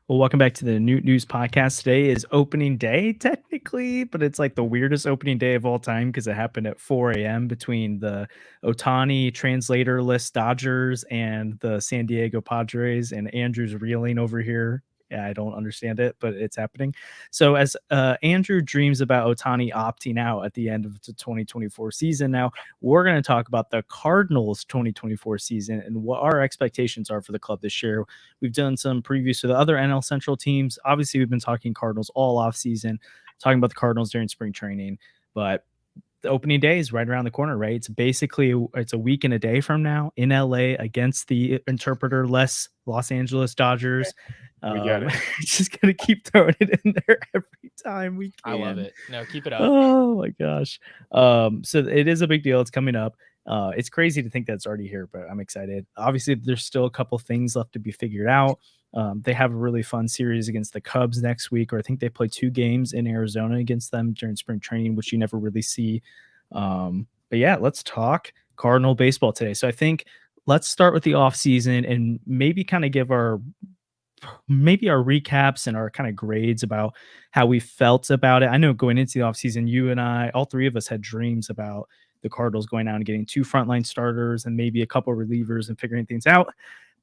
Well, welcome back to the New News Podcast. Today is opening day, technically, but it's like the weirdest opening day of all time because it happened at 4 a.m. between the Otani translator list Dodgers and the San Diego Padres. And Andrew's reeling over here. Yeah, I don't understand it, but it's happening. So, as Andrew dreams about Otani opting out at the end of the 2024 season, now we're going to talk about the Cardinals 2024 season and what our expectations are for the club this year. We've done some previews for the other NL Central teams. Obviously, we've been talking Cardinals all off season, talking about the Cardinals during spring training, but the opening day is right around the corner, right? It's a week and a day from now in LA against the interpreter-less Los Angeles Dodgers. We get it. Just gonna keep throwing it in there every time we can. I love it. No, keep it up. Oh my gosh. So it is a big deal. It's coming up. It's crazy to think that's already here, but I'm excited. Obviously, there's still a couple things left to be figured out. They have a really fun series against the Cubs next week, or I think they play 2 games in Arizona against them during spring training, which you never really see. But yeah, let's talk Cardinal baseball today. So I think let's start with the off season and maybe kind of give our recaps and our kind of grades about how we felt about it. I know going into the offseason, you and I, all three of us had dreams about the Cardinals going out and getting 2 frontline starters and maybe a couple relievers and figuring things out.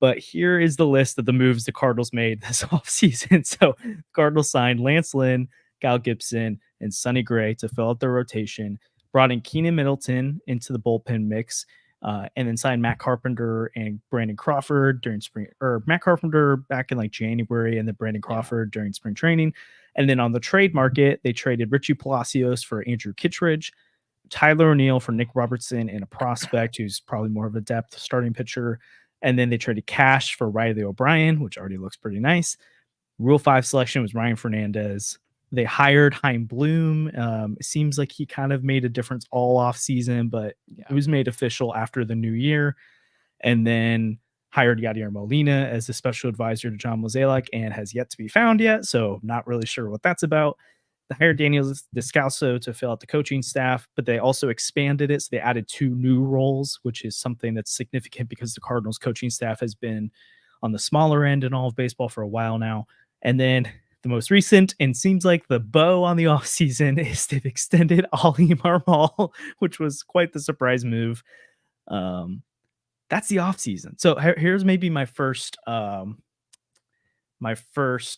But here is the list of the moves the Cardinals made this offseason. So Cardinals signed Lance Lynn, Kyle Gibson, and Sonny Gray to fill out their rotation, brought in Keenan Middleton into the bullpen mix, and then signed Matt Carpenter and Brandon Crawford during spring, or Matt Carpenter back in like January, and then Brandon Crawford during spring training. And then on the trade market, they traded Richie Palacios for Andrew Kittredge, Tyler O'Neill for Nick Robertson, and a prospect who's probably more of a depth starting pitcher. And then they traded Cash for Riley O'Brien, which already looks pretty nice. Rule 5 selection was Ryan Fernandez. They hired Chaim Bloom. It seems like he kind of made a difference all off season, but it was made official after the new year. And then hired Yadier Molina as a special advisor to John Mozeliak and has yet to be found yet. So not really sure what that's about. They hired Daniel Descalso to fill out the coaching staff, but they also expanded it. So they added 2 new roles, which is something that's significant because the Cardinals coaching staff has been on the smaller end in all of baseball for a while now. And then the most recent, and seems like the bow on the offseason, is they've extended Oli Marmol, which was quite the surprise move. That's the offseason. So here's maybe my first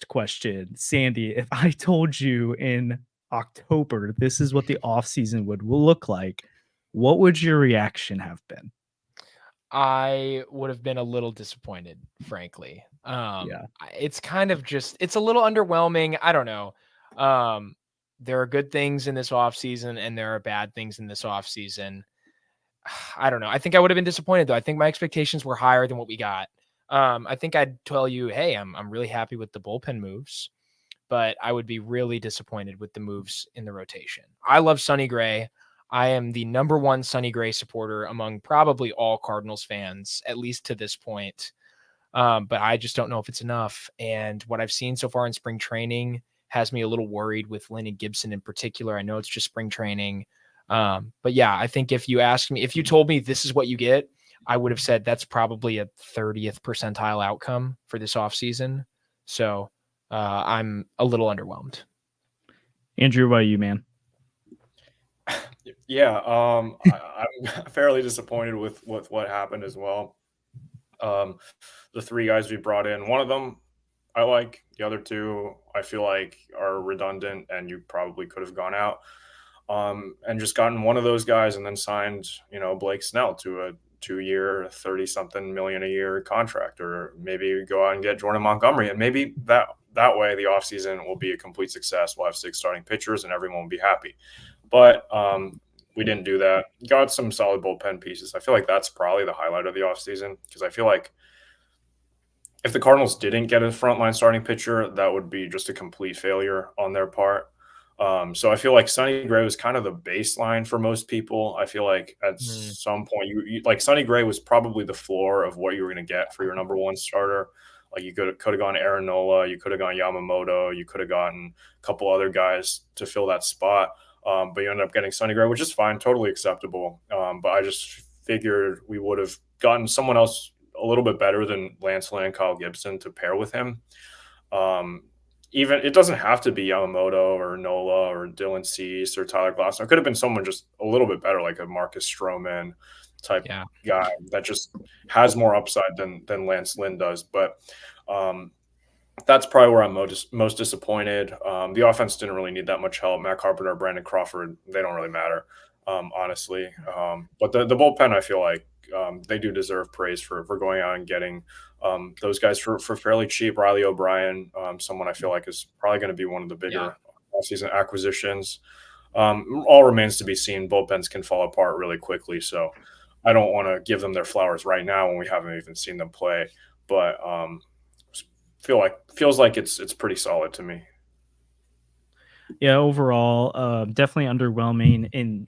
question. Sandy, if I told you in October this is what the offseason would look like, what would your reaction have been? I would have been a little disappointed, frankly. It's kind of just, it's a little underwhelming. I don't know. There are good things in this offseason and there are bad things in this offseason. I don't know. I think I would have been disappointed though. I think my expectations were higher than what we got. I think I'd tell you, hey, I'm really happy with the bullpen moves, but I would be really disappointed with the moves in the rotation. I love Sonny Gray. I am the number 1 Sonny Gray supporter among probably all Cardinals fans, at least to this point. But I just don't know if it's enough. And what I've seen so far in spring training has me a little worried with Lynn and Gibson in particular. I know it's just spring training. But yeah, I think if you told me this is what you get, I would have said that's probably a 30th percentile outcome for this offseason. So I'm a little underwhelmed. Andrew, what about you, man? Yeah, I'm fairly disappointed with what happened as well. The 3 guys we brought in, one of them I like, the other 2 I feel like are redundant and you probably could have gone out and just gotten one of those guys and then signed, Blake Snell to a 2-year, 30-something million a year contract, or maybe go out and get Jordan Montgomery. And maybe that way the offseason will be a complete success. We'll have 6 starting pitchers and everyone will be happy. But we didn't do that. Got some solid bullpen pieces. I feel like that's probably the highlight of the offseason because I feel like if the Cardinals didn't get a frontline starting pitcher, that would be just a complete failure on their part. So I feel like Sonny Gray was kind of the baseline for most people. I feel like at some point, you like Sonny Gray was probably the floor of what you were going to get for your number 1 starter. Like you could have gone Aaron Nola, you could have gone Yamamoto, you could have gotten a couple other guys to fill that spot. But you ended up getting Sonny Gray, which is fine, totally acceptable. But I just figured we would have gotten someone else a little bit better than Lance Lynn and Kyle Gibson to pair with him. Even it doesn't have to be Yamamoto or Nola or Dylan Cease or Tyler Glasnow. It could have been someone just a little bit better, like a Marcus Stroman type guy that just has more upside than Lance Lynn does. But that's probably where I'm most disappointed. The offense didn't really need that much help. Matt Carpenter, Brandon Crawford, they don't really matter, honestly. But the bullpen, I feel like they do deserve praise for going out and getting those guys for fairly cheap. Riley O'Brien, someone I feel like is probably going to be one of the bigger offseason acquisitions. All remains to be seen. Bullpens can fall apart really quickly, so I don't want to give them their flowers right now when we haven't even seen them play. But feels like it's pretty solid to me. Yeah, overall, definitely underwhelming. In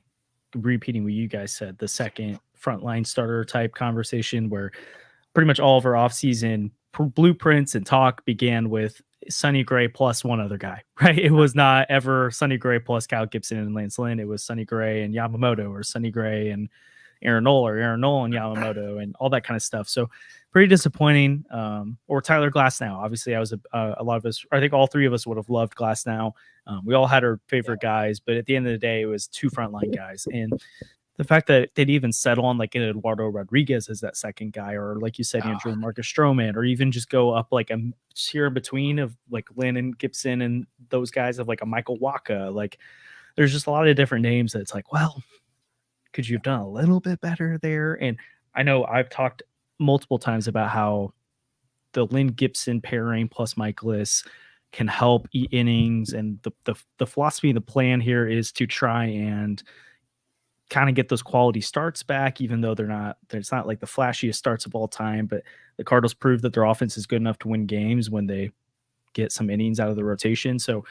repeating what you guys said, the second frontline starter type conversation where pretty much all of our offseason blueprints and talk began with Sonny Gray plus one other guy, right? It was not ever Sonny Gray plus Cal Gibson and Lance Lynn. It was Sonny Gray and Yamamoto, or Sonny Gray and Aaron Nola, or Aaron Nola and Yamamoto, and all that kind of stuff. So pretty disappointing. Or Tyler Glasnow. Obviously, I was a lot of us, I think all three of us would have loved Glasnow. We all had our favorite guys, but at the end of the day, it was two frontline guys. And the fact that they'd even settle on like an Eduardo Rodriguez as that second guy, or like you said, Andrew Marcus Stroman, or even just go up like a tier in between of like Lynn and Gibson and those guys of like a Michael Wacha. Like there's just a lot of different names that it's like, well, could you have done a little bit better there? And I know I've talked multiple times about how the Lynn Gibson pairing plus Michaelis can help eat innings, and the philosophy, the plan here is to try and kind of get those quality starts back, even though it's not like the flashiest starts of all time, but the Cardinals proved that their offense is good enough to win games when they get some innings out of the rotation. So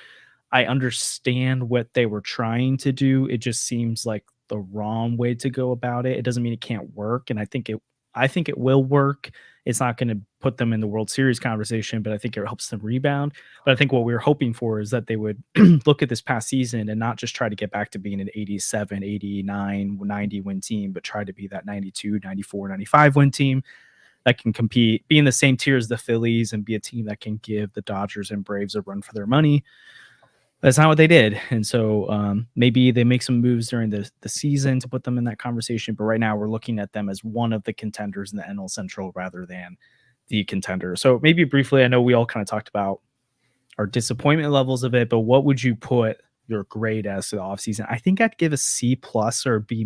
I understand what they were trying to do. It just seems like the wrong way to go about it. It doesn't mean it can't work. And I think it will work. It's not going to put them in the World Series conversation, but I think it helps them rebound. But I think what we were hoping for is that they would look at this past season and not just try to get back to being an 87, 89, 90 win team, but try to be that 92, 94, 95 win team that can compete, be in the same tier as the Phillies, and be a team that can give the Dodgers and Braves a run for their money. That's not what they did. And so maybe they make some moves during the season to put them in that conversation. But right now we're looking at them as one of the contenders in the NL Central rather than the contender. So maybe briefly, I know we all kind of talked about our disappointment levels of it, but what would you put your grade as to the offseason? I think I'd give a C+ or a B-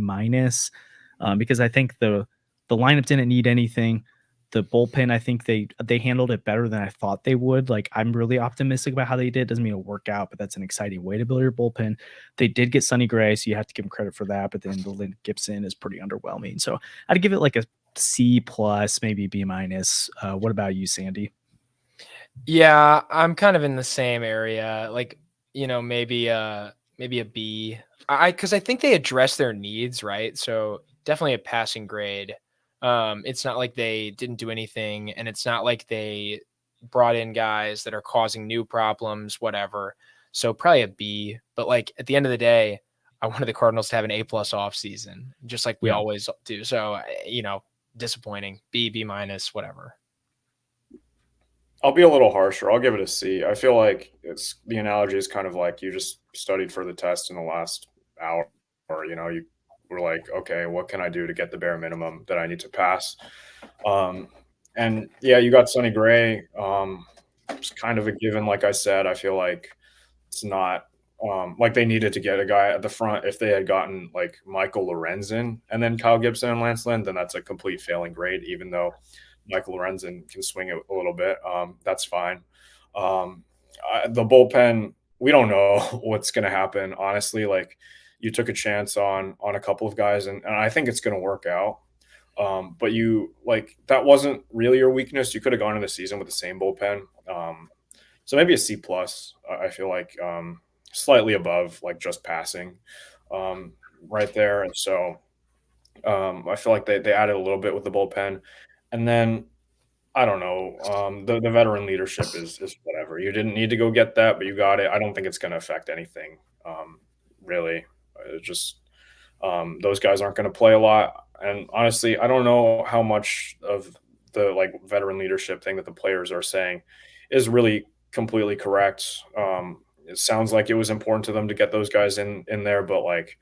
because I think the lineup didn't need anything. The bullpen, I think they handled it better than I thought they would. Like, I'm really optimistic about how they did. Doesn't mean it'll work out, but that's an exciting way to build your bullpen. They did get Sonny Gray, so you have to give them credit for that. But then the Lynn Gibson is pretty underwhelming. So I'd give it like a C+, maybe B-. What about you, Sandy? Yeah, I'm kind of in the same area. Like, maybe a B. Because I think they addressed their needs, right? So definitely a passing grade. It's not like they didn't do anything, and it's not like they brought in guys that are causing new problems, whatever. So probably a B. But like at the end of the day, I wanted the Cardinals to have an A+ off season, just like we always do. So disappointing. B-, whatever. I'll be a little harsher. I'll give it a C. I feel like the analogy is kind of like you just studied for the test in the last hour, or you were like, okay, what can I do to get the bare minimum that I need to pass? And yeah, you got Sonny Gray. It's kind of a given. Like I said, I feel like it's not like they needed to get a guy at the front. If they had gotten like Michael Lorenzen and then Kyle Gibson and Lance Lynn, then that's a complete failing grade, even though Michael Lorenzen can swing it a little bit. That's fine. The bullpen, we don't know what's going to happen. Honestly, like you took a chance on a couple of guys, and I think it's going to work out. But that wasn't really your weakness. You could have gone into the season with the same bullpen. So maybe a C+. I feel like slightly above, like just passing right there. And so I feel like they added a little bit with the bullpen. And then I don't know. The veteran leadership is whatever. You didn't need to go get that, but you got it. I don't think it's going to affect anything, really. It's just those guys aren't going to play a lot. And honestly, I don't know how much of the like veteran leadership thing that the players are saying is really completely correct. It sounds like it was important to them to get those guys in there, but like,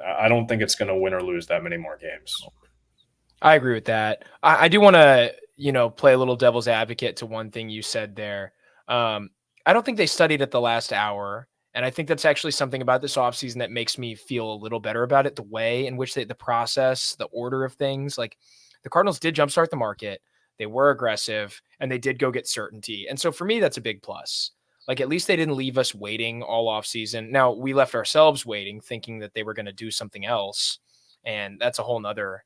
I don't think it's going to win or lose that many more games. I agree with that. I do want to, play a little devil's advocate to one thing you said there. I don't think they studied at the last hour. And I think that's actually something about this offseason that makes me feel a little better about it. The way in which the process, the order of things, like the Cardinals did jumpstart the market. They were aggressive and they did go get certainty. And so for me, that's a big plus. Like at least they didn't leave us waiting all offseason. Now we left ourselves waiting, thinking that they were going to do something else. And that's a whole nother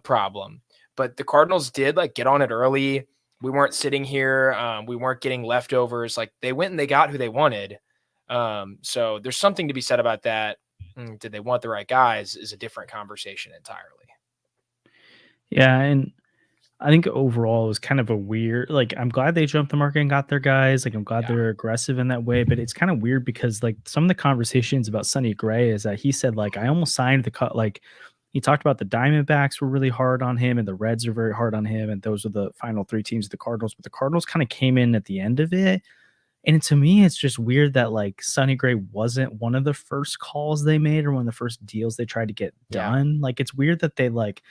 problem. But the Cardinals did like get on it early. We weren't sitting here. We weren't getting leftovers. Like they went and they got who they wanted. So there's something to be said about that. Did they want the right guys is a different conversation entirely. Yeah. And I think overall it was kind of a weird, like, I'm glad they jumped the market and got their guys. Like, I'm glad they're aggressive in that way, but it's kind of weird because like some of the conversations about Sonny Gray is that he said, like, I almost signed the cut. Like he talked about the Diamondbacks were really hard on him and the Reds are very hard on him. And those are the final three teams of the Cardinals, but the Cardinals kind of came in at the end of it. And to me, it's just weird that like Sonny Gray wasn't one of the first calls they made or one of the first deals they tried to get done. Like it's weird that they like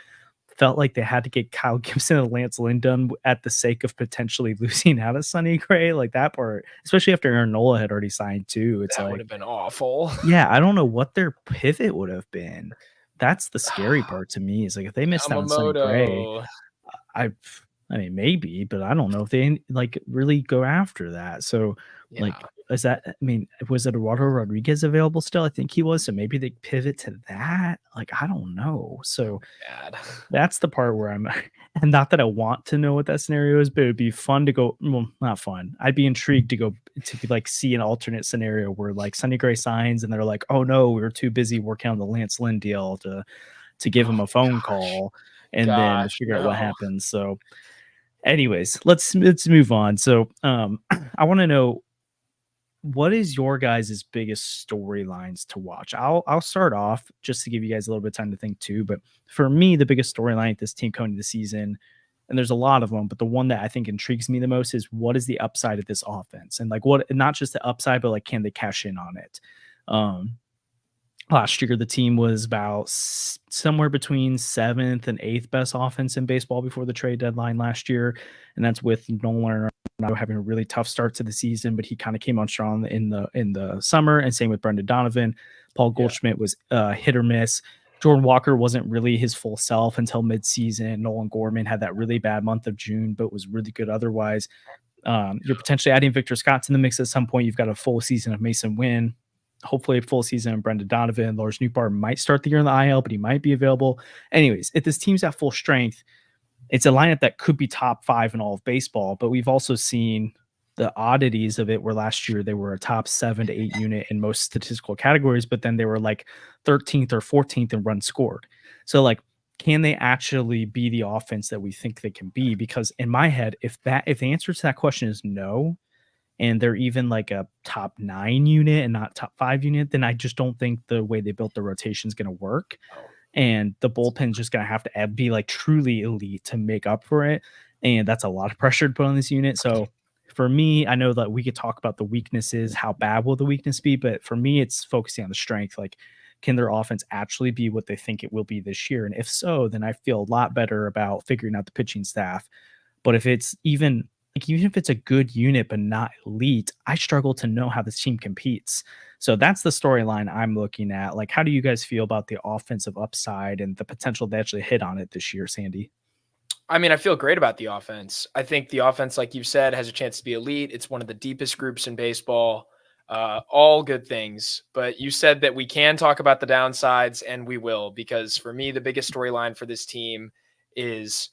felt like they had to get Kyle Gibson and Lance Lynn done at the sake of potentially losing out of Sonny Gray. Like that part, especially after Aaron Nola had already signed too. It's that like, would have been awful. Yeah, I don't know what their pivot would have been. That's the scary part to me. Is like if they missed out on Sonny Gray, I mean, maybe, but I don't know if they like really go after that. So, like, is that? I mean, was Eduardo Rodriguez available still? I think he was. So maybe they pivot to that. Like, I don't know. So that's the part where I'm, and not that I want to know what that scenario is, but it'd be fun to go. Well, not fun. I'd be intrigued to go to like see an alternate scenario where like Sonny Gray signs and they're like, oh no, we were too busy working on the Lance Lynn deal to give him a phone call and then figure out what happens. So. Anyways, let's move on. So I want to know, what is your guys' biggest storylines to watch? I'll start off just to give you guys a little bit of time to think too. But for me, the biggest storyline at this team coming to the season, and there's a lot of them, but the one that I think intrigues me the most is what is the upside of this offense? And like what, not just the upside, but like can they cash in on it? Last year, the team was about somewhere between 7th and 8th best offense in baseball before the trade deadline last year. And that's with Nolan Arenado having a really tough start to the season, but he kind of came on strong in the summer. And same with Brendan Donovan. Paul Goldschmidt was hit or miss. Jordan Walker wasn't really his full self until midseason. Nolan Gorman had that really bad month of June, but was really good otherwise. You're potentially adding Victor Scott to the mix at some point. You've got a full season of Masyn Winn. Hopefully a full season of Brendan Donovan. Lars Nootbaar might start the year in the IL, but he might be available. Anyways, if this team's at full strength, it's a lineup that could be top 5 in all of baseball, but we've also seen the oddities of it where last year they were a top 7 to 8 unit in most statistical categories, but then they were like 13th or 14th in runs scored. So like, can they actually be the offense that we think they can be? Because in my head, if the answer to that question is no, and they're even like a top 9 unit and not top 5 unit, then I just don't think the way they built the rotation is going to work. And the bullpen's just going to have to be like truly elite to make up for it. And that's a lot of pressure to put on this unit. So for me, I know that we could talk about the weaknesses, how bad will the weakness be? But for me, it's focusing on the strength. Like, can their offense actually be what they think it will be this year? And if so, then I feel a lot better about figuring out the pitching staff. But if it's even if it's a good unit but not elite, I struggle to know how this team competes. So that's the storyline I'm looking at. Like, how do you guys feel about the offensive upside and the potential to actually hit on it this year, Sandy? I mean, I feel great about the offense. I think the offense, like you said, has a chance to be elite. It's one of the deepest groups in baseball. All good things. But you said that we can talk about the downsides, and we will, because for me, the biggest storyline for this team is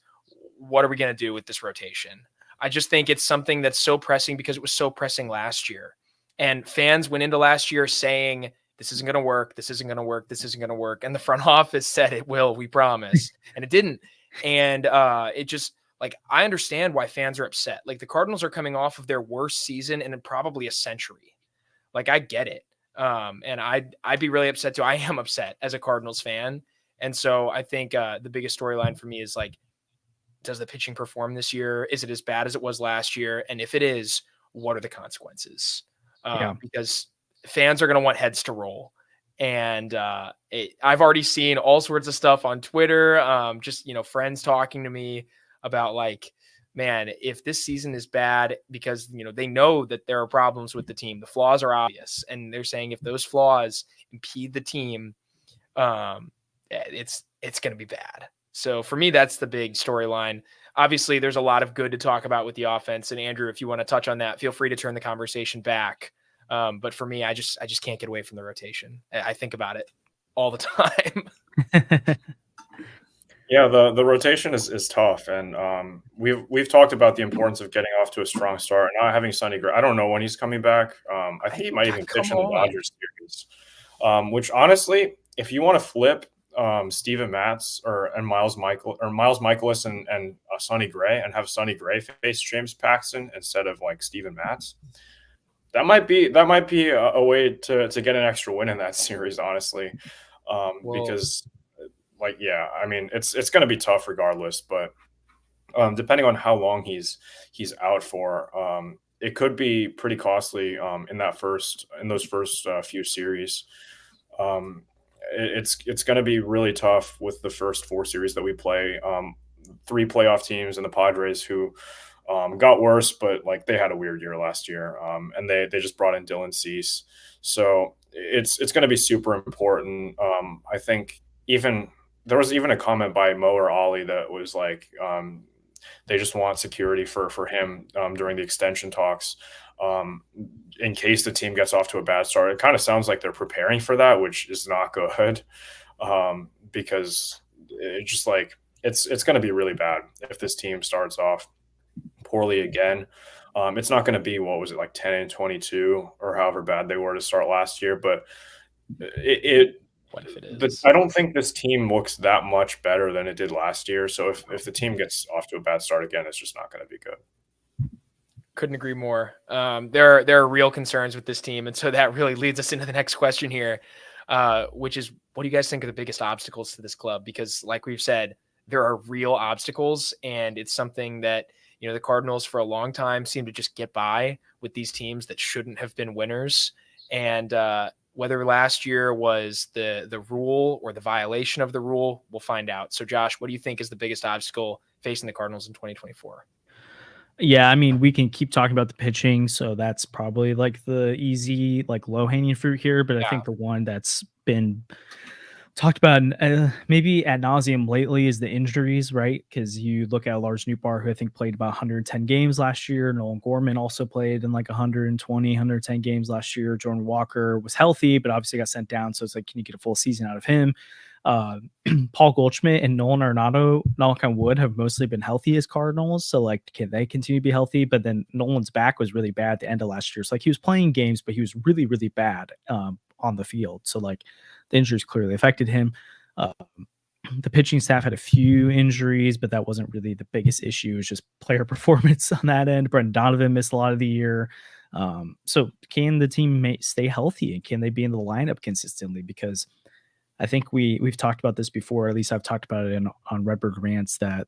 what are we going to do with this rotation? I just think it's something that's so pressing because it was so pressing last year. And fans went into last year saying, this isn't going to work. This isn't going to work. This isn't going to work. And the front office said it will, we promise. And it didn't. And it just, like, I understand why fans are upset. Like, the Cardinals are coming off of their worst season in probably a century. Like, I get it. And I'd be really upset too. I am upset as a Cardinals fan. And so I think the biggest storyline for me is like, does the pitching perform this year? Is it as bad as it was last year? And if it is, what are the consequences? Yeah. Because fans are going to want heads to roll. And I've already seen all sorts of stuff on Twitter, just, friends talking to me about like, man, if this season is bad because, they know that there are problems with the team, the flaws are obvious. And they're saying if those flaws impede the team, it's going to be bad. So for me, that's the big storyline. Obviously, there's a lot of good to talk about with the offense. And Andrew, if you want to touch on that, feel free to turn the conversation back. But for me, I just can't get away from the rotation. I think about it all the time. Yeah, the rotation is tough, and we've talked about the importance of getting off to a strong start. Not having Sonny Gray, I don't know when he's coming back. I think he might even pitch in the Dodgers series. Which honestly, if you want to flip Steven Matz and Miles Michaelis and Sonny Gray and have Sonny Gray face James Paxton instead of like Steven Matz, that might be a way to get an extra win in that series, honestly, because. Like, yeah, I mean, it's going to be tough regardless, but depending on how long he's out for, it could be pretty costly in those first few series. It's going to be really tough with the first 4 series that we play. 3 playoff teams and the Padres who got worse, but like they had a weird year last year, and they just brought in Dylan Cease, so it's going to be super important. I think there was even a comment by Mo or Ollie that was like, they just want security for him during the extension talks, in case the team gets off to a bad start. It kind of sounds like they're preparing for that, which is not good, because it just like it's going to be really bad if this team starts off poorly again. It's not going to be, what was it, like 10-22 or however bad they were to start last year, but what if it is? I don't think this team looks that much better than it did last year. So if the team gets off to a bad start again, it's just not going to be good. Couldn't agree more. There are real concerns with this team. And so that really leads us into the next question here, which is, what do you guys think are the biggest obstacles to this club? Because like we've said, there are real obstacles, and it's something that, the Cardinals for a long time seem to just get by with these teams that shouldn't have been winners. And whether last year was the rule or the violation of the rule, we'll find out. So Josh, what do you think is the biggest obstacle facing the Cardinals in 2024? Yeah, I mean, we can keep talking about the pitching, so that's probably like the easy, like low-hanging fruit here. But I think the one that's been talked about maybe ad nauseum lately is the injuries, right? Because you look at Lars Nootbaar, who I think played about 110 games last year. Nolan Gorman also played in like 120, 110 games last year. Jordan Walker was healthy, but obviously got sent down. So it's like, can you get a full season out of him? Paul Goldschmidt and Nolan Arenado, knock on wood, have mostly been healthy as Cardinals. So like, can they continue to be healthy? But then Nolan's back was really bad at the end of last year. So like, he was playing games, but he was really, really bad on the field. So like, the injuries clearly affected him. The pitching staff had a few injuries, but that wasn't really the biggest issue. It was just player performance on that end. Brendan Donovan missed a lot of the year. So can the team stay healthy, and can they be in the lineup consistently? Because I think we've talked about this before. At least I've talked about it on Redbird Rants, that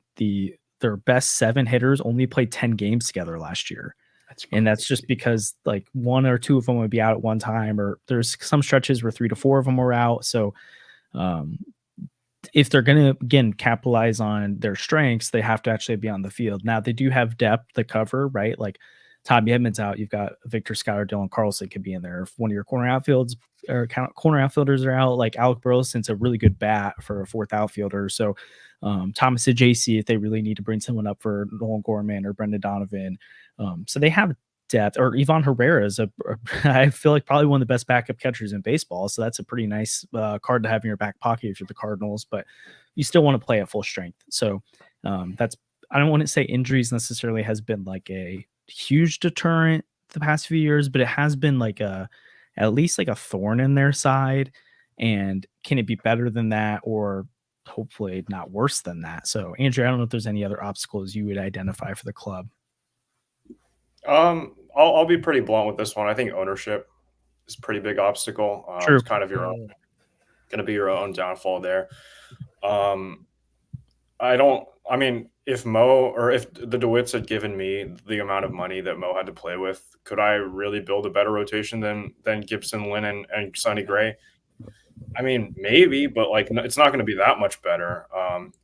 their best 7 hitters only played 10 games together last year. And that's just because like 1 or 2 of them would be out at one time, or there's some stretches where 3 to 4 of them were out. So if they're going to, again, capitalize on their strengths, they have to actually be on the field. Now, they do have depth to cover, right? Like Tommy Edmonds out, you've got Victor Scott or Dylan Carlson could be in there. If one of your corner outfielders are out, like Alec Burleson's a really good bat for a 4th outfielder. So Thomas Ajayci, if they really need to bring someone up for Nolan Gorman or Brendan Donovan. So they have depth. Or Ivan Herrera is I feel like probably one of the best backup catchers in baseball. So that's a pretty nice card to have in your back pocket if you're the Cardinals, but you still want to play at full strength. So I don't want to say injuries necessarily has been like a huge deterrent the past few years, but it has been like at least like a thorn in their side. And can it be better than that, or hopefully not worse than that? So Andrew, I don't know if there's any other obstacles you would identify for the club. I'll be pretty blunt with this one. I think ownership is a pretty big obstacle. True. It's kind of going to be your own downfall there. I mean, if the DeWitts had given me the amount of money that Mo had to play with, could I really build a better rotation than Gibson, Winn, and Sonny Gray? I mean, maybe, but like it's not going to be that much better.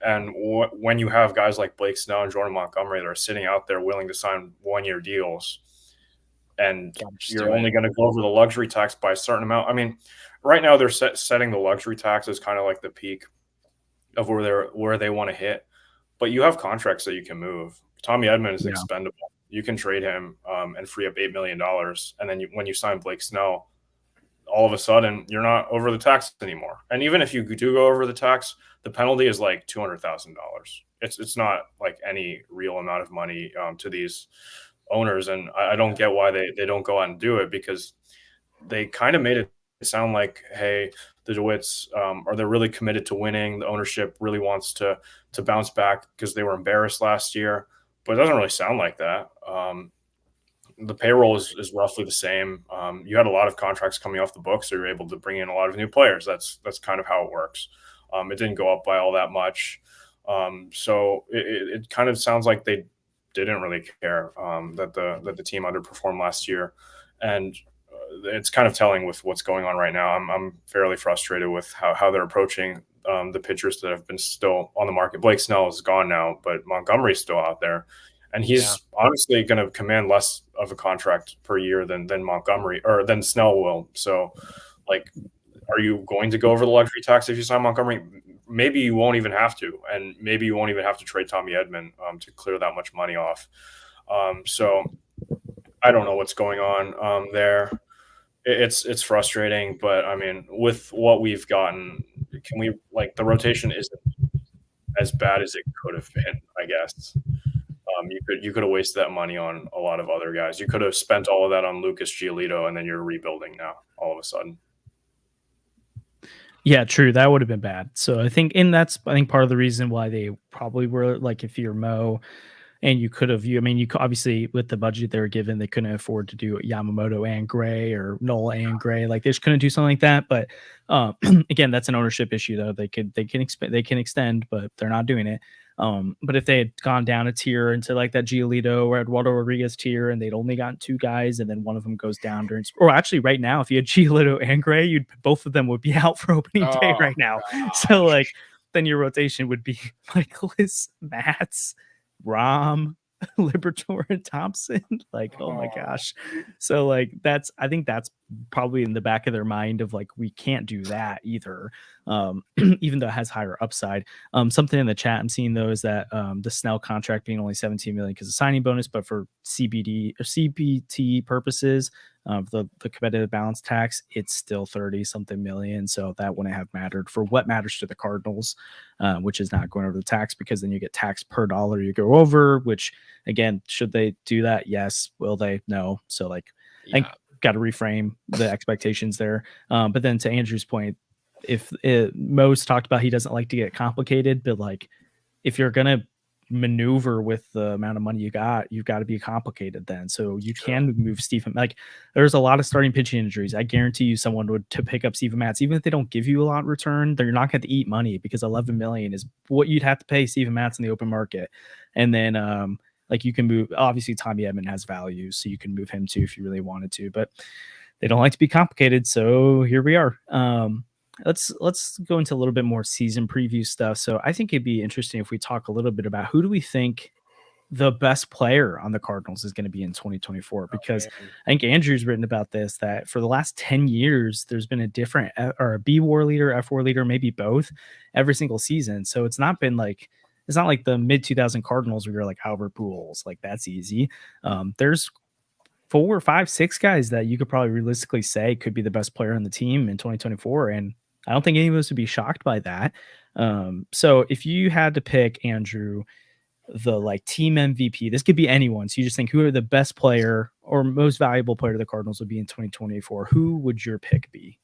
And when you have guys like Blake Snell and Jordan Montgomery that are sitting out there willing to sign 1-year deals, and you're only going to go over the luxury tax by a certain amount. I mean, right now they're setting the luxury tax as kind of like the peak of where they want to hit. But you have contracts that you can move. Tommy Edman is expendable. You can trade him and free up $8 million. And then when you sign Blake Snell, all of a sudden you're not over the tax anymore. And even if you do go over the tax, the penalty is like $200,000. It's not like any real amount of money to these owners. And I don't get why they don't go out and do it, because they kind of made it sound like, hey, the DeWitts are they're really committed to winning. The ownership really wants to bounce back because they were embarrassed last year. But it doesn't really sound like that. The payroll is roughly the same. You had a lot of contracts coming off the books, so you're able to bring in a lot of new players. That's kind of how it works. It didn't go up by all that much. So it kind of sounds like they didn't really care that the team underperformed last year. And it's kind of telling with what's going on right now. I'm fairly frustrated with how they're approaching the pitchers that have been still on the market. Blake Snell is gone now, but Montgomery's still out there. And he's honestly going to command less of a contract per year than Montgomery or than Snell will. So, like, are you going to go over the luxury tax if you sign Montgomery? Maybe you won't even have to, and maybe you won't even have to trade Tommy Edman to clear that much money off. So, I don't know what's going on there. It's frustrating, but I mean, with what we've gotten, can we the rotation isn't as bad as it could have been, I guess. You could have wasted that money on a lot of other guys. You could have spent all of that on Lucas Giolito, and then you're rebuilding now all of a sudden. Yeah, true. That would have been bad. So I think part of the reason why they probably were like, if you're Mo, and you could have, you obviously with the budget they were given, they couldn't afford to do Yamamoto and Gray or Nola and Gray. Like they just couldn't do something like that. But again, that's an ownership issue though. They can extend, but they're not doing it. But if they had gone down a tier into like that Giolito or Eduardo Rodriguez tier, and they'd only gotten 2 guys, and then one of them goes down or actually right now, if you had Giolito and Gray, both of them would be out for opening day right now. Gosh. So like then your rotation would be Michaelis, Matz, Rom, Liberatore, and Thompson. Like, oh my gosh. So like I think that's probably in the back of their mind of like, we can't do that either. Even though it has higher upside. Something in the chat I'm seeing though is that the Snell contract being only 17 million because of signing bonus, but for CBD or CBT purposes, the competitive balance tax, it's still 30 something million. So that wouldn't have mattered for what matters to the Cardinals, which is not going over the tax, because then you get taxed per dollar you go over, which again, should they do that? Yes. Will they? No. So like, I think got to reframe the expectations there. But then to Andrew's point, if Mo's talked about, he doesn't like to get complicated, but like if you're going to maneuver with the amount of money you've got to be complicated then. So you can move Stephen. Like there's a lot of starting pitching injuries. I guarantee you someone would to pick up Steven Matz, even if they don't give you a lot in return, they're not going to eat money, because 11 million is what you'd have to pay Steven Matz in the open market. And then like you can move, obviously Tommy Edman has value, so you can move him too if you really wanted to, but they don't like to be complicated. So here we are. Let's go into a little bit more season preview stuff. So I think it'd be interesting if we talk a little bit about who do we think the best player on the Cardinals is going to be in 2024, because I think Andrew's written about this, that for the last 10 years, there's been a different or a B WAR leader, F WAR leader, maybe both every single season. So it's not like the mid 2000 Cardinals where you're like Albert Pujols, like that's easy. There's 4, 5, 6 guys that you could probably realistically say could be the best player on the team in 2024. And I don't think any of us would be shocked by that. So if you had to pick, Andrew, the like team MVP, this could be anyone. So you just think who are the best player or most valuable player to the Cardinals would be in 2024. Who would your pick be?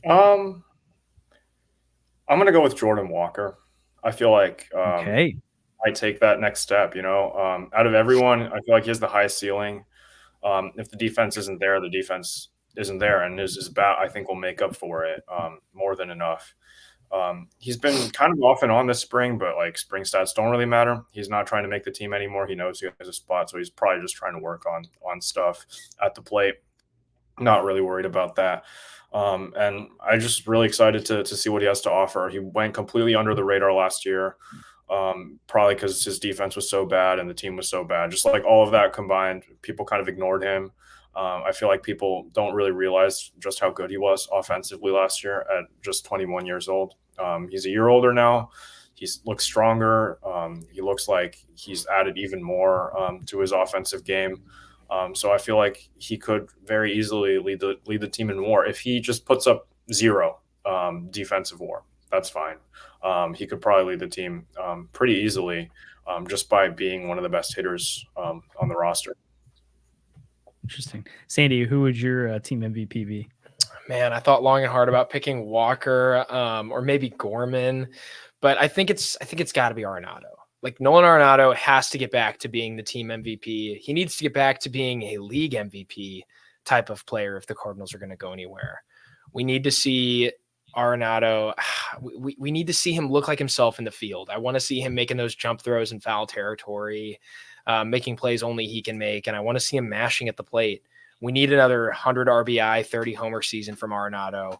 I'm going to go with Jordan Walker. I feel like I take that next step, out of everyone, I feel like he has the highest ceiling. If the defense isn't there, the defense isn't there, and his bat, I think, will make up for it more than enough. He's been kind of off and on this spring, but like spring stats don't really matter. He's not trying to make the team anymore. He knows he has a spot, so he's probably just trying to work on stuff at the plate. Not really worried about that. And I'm just really excited to see what he has to offer. He went completely under the radar last year, probably because his defense was so bad and the team was so bad. Just like all of that combined, people kind of ignored him. I feel like people don't really realize just how good he was offensively last year at just 21 years old. He's a year older now. He looks stronger. He looks like he's added even more to his offensive game. So I feel like he could very easily lead the team in WAR. If he just puts up 0 defensive WAR, that's fine. He could probably lead the team pretty easily just by being one of the best hitters on the roster. Interesting. Sandy, who would your team MVP be? Man, I thought long and hard about picking Walker or maybe Gorman, but I think it's got to be Arenado. Like Nolan Arenado has to get back to being the team MVP. He needs to get back to being a league MVP type of player if the Cardinals are going to go anywhere. We need to see Arenado. We need to see him look like himself in the field. I want to see him making those jump throws in foul territory, making plays only he can make, and I want to see him mashing at the plate. We need another 100 RBI, 30 homer season from Arenado.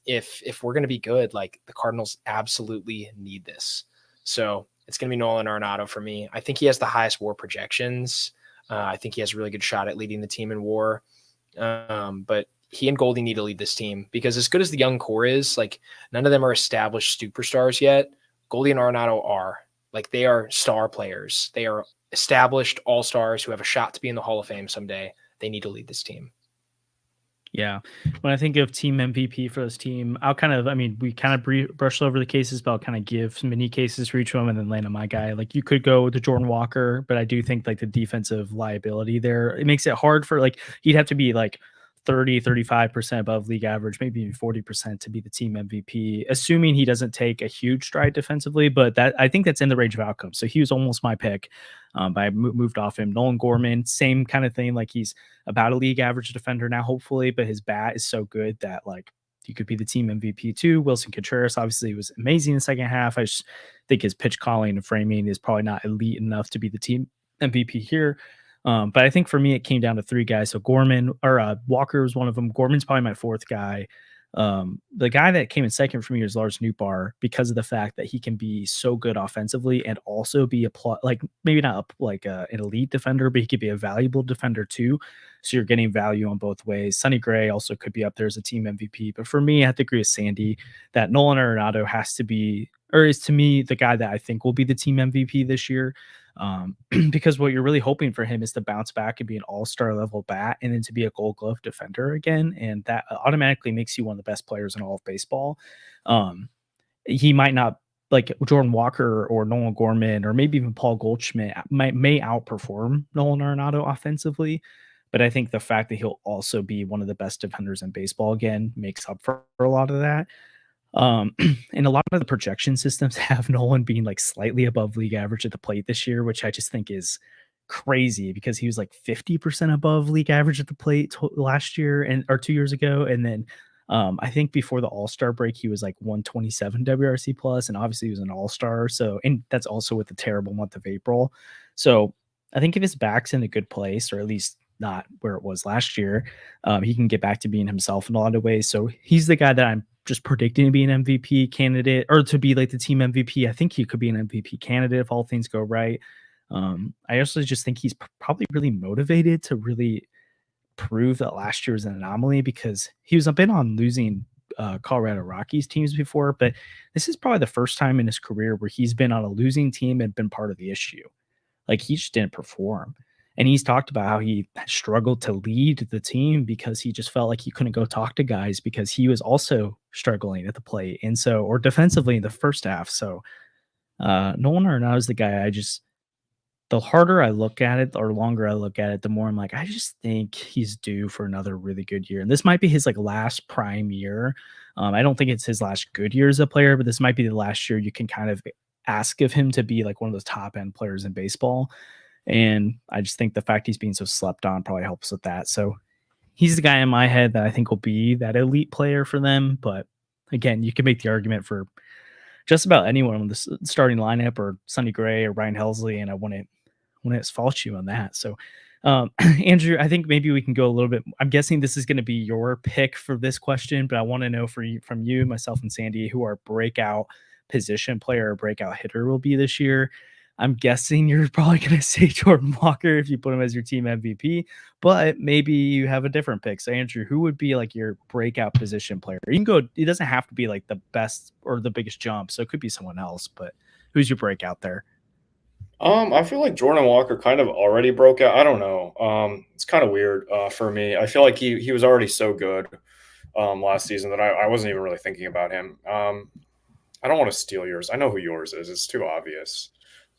If we're going to be good, like the Cardinals absolutely need this. So it's going to be Nolan Arenado for me. I think he has the highest WAR projections. I think he has a really good shot at leading the team in WAR. But he and Goldie need to lead this team because as good as the young core is, like none of them are established superstars yet. Goldie and Arenado are. Like they are star players. They are established all-stars who have a shot to be in the Hall of Fame someday. They need to lead this team. Yeah. When I think of team MVP for this team, we kind of brushed over the cases, but I'll kind of give some mini cases for each of them and then land on my guy. Like you could go to Jordan Walker, but I do think like the defensive liability there, it makes it hard for like, he'd have to be like 35% above league average, maybe even 40% to be the team MVP, assuming he doesn't take a huge stride defensively, but that I think that's in the range of outcomes. So he was almost my pick, but I moved off him. Nolan Gorman, same kind of thing. Like he's about a league average defender now, hopefully, but his bat is so good that like he could be the team MVP too. Wilson Contreras obviously was amazing in the second half. I just think his pitch calling and framing is probably not elite enough to be the team MVP here. But I think for me, it came down to 3 guys. So Gorman or Walker was one of them. Gorman's probably my 4th guy. The guy that came in second for me is Lars Nootbaar because of the fact that he can be so good offensively and also be maybe not an elite defender, but he could be a valuable defender too. So you're getting value on both ways. Sonny Gray also could be up there as a team MVP. But for me, I have to agree with Sandy that Nolan Arenado has to be, or is to me, the guy that I think will be the team MVP this year. Because what you're really hoping for him is to bounce back and be an all-star level bat and then to be a Gold Glove defender again. And that automatically makes you one of the best players in all of baseball. He might not, like Jordan Walker or Nolan Gorman or maybe even Paul Goldschmidt may outperform Nolan Arenado offensively. But I think the fact that he'll also be one of the best defenders in baseball again makes up for a lot of that. And a lot of the projection systems have Nolan being like slightly above league average at the plate this year, which I just think is crazy because he was like 50% above league average at the plate last year or 2 years ago. And then I think before the All-Star break, he was like 127 WRC plus, and obviously he was an All-Star. So, and that's also with the terrible month of April. So I think if his back's in a good place, or at least not where it was last year, he can get back to being himself in a lot of ways. So he's the guy that I'm just predicting to be an MVP candidate or to be like the team MVP. I think he could be an MVP candidate if all things go right. I also just think he's probably really motivated to really prove that last year was an anomaly because he was been on losing Colorado Rockies teams before, but this is probably the first time in his career where he's been on a losing team and been part of the issue. Like he just didn't perform. And he's talked about how he struggled to lead the team because he just felt like he couldn't go talk to guys because he was also struggling at the plate. And so, or defensively in the first half. So Nolan Arenado is the guy the harder I look at it or longer I look at it, the more I'm like, I just think he's due for another really good year. And this might be his like last prime year. I don't think it's his last good year as a player, but this might be the last year you can kind of ask of him to be like one of those top end players in baseball. And I just think the fact he's being so slept on probably helps with that. So he's the guy in my head that I think will be that elite player for them. But again, you can make the argument for just about anyone on the starting lineup, or Sonny Gray or Ryan Helsley, and I wouldn't fault you on that. So, Andrew, I think maybe we can go a little bit. I'm guessing this is going to be your pick for this question, but I want to know from you, myself, and Sandy, who our breakout position player or breakout hitter will be this year. I'm guessing you're probably going to say Jordan Walker if you put him as your team MVP, but maybe you have a different pick. So, Andrew, who would be like your breakout position player? You can go, it doesn't have to be like the best or the biggest jump. So it could be someone else, but who's your breakout there? I feel like Jordan Walker kind of already broke out. I don't know. It's kind of weird for me. I feel like he was already so good last season that I wasn't even really thinking about him. I don't want to steal yours. I know who yours is. It's too obvious.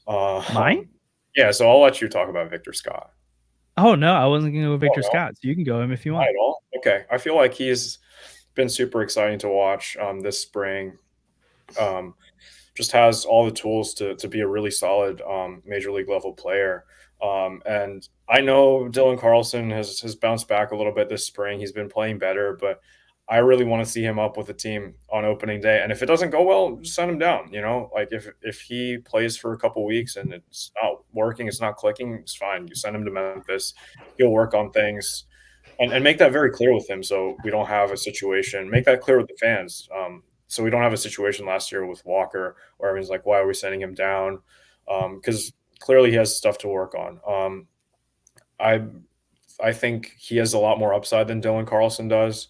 Mine? Yeah, so I'll let you talk about Victor Scott. Oh, no, I wasn't going to go Victor Scott. So you can go him if you want. Not at all? Okay. I feel like he's been super exciting to watch this spring. Just has all the tools to be a really solid major league level player. And I know Dylan Carlson has bounced back a little bit this spring. He's been playing better, but I really want to see him up with the team on opening day. And if it doesn't go well, just send him down. Like if he plays for a couple weeks and it's not working, it's not clicking, it's fine. You send him to Memphis. He'll work on things and make that very clear with him, so we don't have a situation. Make that clear with the fans. So we don't have a situation last year with Walker where everyone's like, why are we sending him down? Because clearly he has stuff to work on. I think he has a lot more upside than Dylan Carlson does.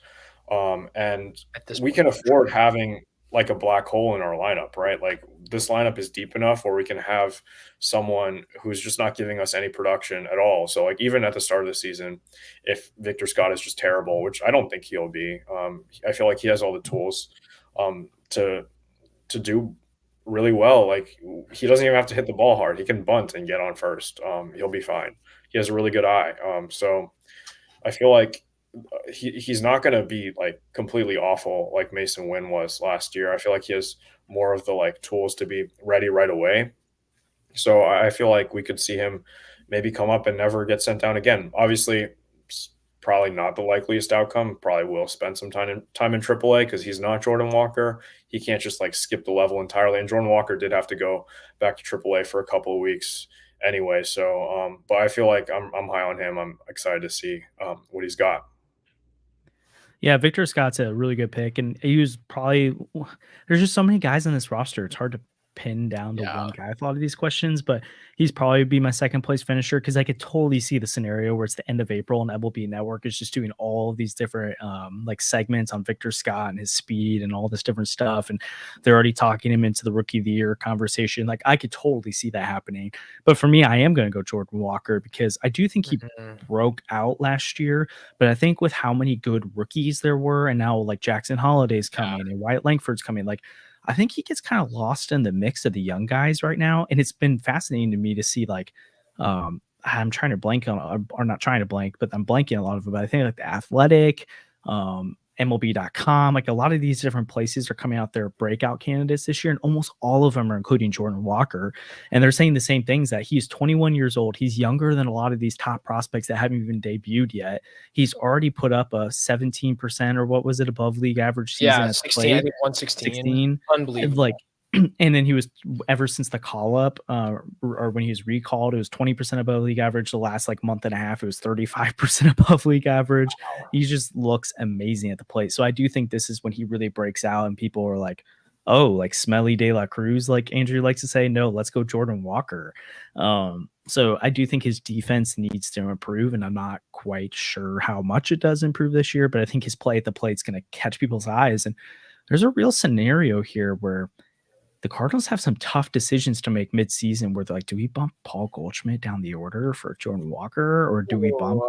And we can afford having like a black hole in our lineup, right? Like this lineup is deep enough where we can have someone who's just not giving us any production at all. So like even at the start of the season, if Victor Scott is just terrible, which I don't think he'll be, I feel like he has all the tools to do really well. Like he doesn't even have to hit the ball hard. He can bunt and get on first. He'll be fine. He has a really good eye. So I feel like he's not going to be like completely awful like Masyn Winn was last year. I feel like he has more of the like tools to be ready right away. So I feel like we could see him maybe come up and never get sent down again. Obviously, probably not the likeliest outcome. Probably will spend some time in AAA because he's not Jordan Walker. He can't just like skip the level entirely. And Jordan Walker did have to go back to AAA for a couple of weeks anyway. So, but I feel like I'm high on him. I'm excited to see what he's got. Yeah, Victor Scott's a really good pick, and he was probably there's just so many guys on this roster. It's hard to pin down to one guy with a lot of these questions, but he's probably be my second place finisher because I could totally see the scenario where it's the end of April and MLB Network is just doing all of these different like segments on Victor Scott and his speed and all this different stuff, and they're already talking him into the Rookie of the Year conversation. Like I could totally see that happening. But for me, I am going to go Jordan Walker because I do think he broke out last year, but I think with how many good rookies there were, and now like Jackson Holliday's coming and Wyatt Langford's coming, like I think he gets kind of lost in the mix of the young guys right now. And it's been fascinating to me to see like, I'm trying to blank on, or not trying to blank, but I'm blanking a lot of them. But I think like the Athletic, MLB.com, like a lot of these different places are coming out their breakout candidates this year. And almost all of them are including Jordan Walker. And they're saying the same things, that he's 21 years old. He's younger than a lot of these top prospects that haven't even debuted yet. He's already put up a 17% or what was it, above league average season. Yeah, 16, I think 116. Unbelievable. Like, and then he was, ever since the call up or when he was recalled, it was 20% above league average. The last like month and a half, it was 35% above league average. Wow. He just looks amazing at the plate. So I do think this is when he really breaks out and people are like, oh, like Smelly De La Cruz, like Andrew likes to say, no, let's go Jordan Walker. So I do think his defense needs to improve, and I'm not quite sure how much it does improve this year, but I think his play at the plate is going to catch people's eyes. And there's a real scenario here where the Cardinals have some tough decisions to make mid-season where they're like, do we bump Paul Goldschmidt down the order for Jordan Walker, or do we bump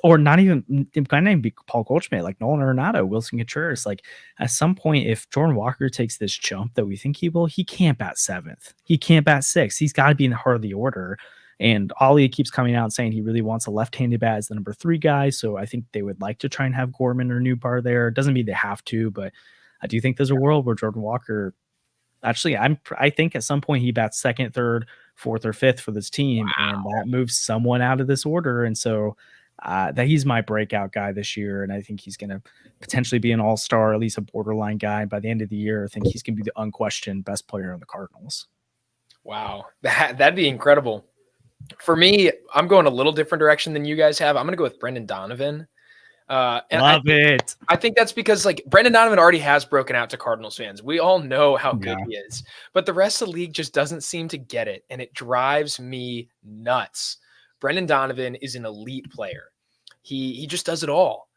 or not even, it might not even be Paul Goldschmidt, like Nolan Arenado, Wilson Contreras. Like at some point, if Jordan Walker takes this jump that we think he will, he can't bat seventh. He can't bat sixth. He's got to be in the heart of the order. And Ollie keeps coming out saying he really wants a left-handed bat as the number 3 guy. So I think they would like to try and have Gorman or Newbar there. It doesn't mean they have to, but I do think there's a world where Jordan Walker, actually, I think at some point he bats second, third, fourth, or fifth for this team, and that moves someone out of this order. And so that he's my breakout guy this year, and I think he's going to potentially be an all-star, at least a borderline guy. By the end of the year, I think he's going to be the unquestioned best player on the Cardinals. Wow, that'd be incredible. For me, I'm going a little different direction than you guys have. I'm going to go with Brendan Donovan. Love it. I think that's because like Brendan Donovan already has broken out to Cardinals fans. We all know how good he is, but the rest of the league just doesn't seem to get it, and it drives me nuts. Brendan Donovan is an elite player. He just does it all.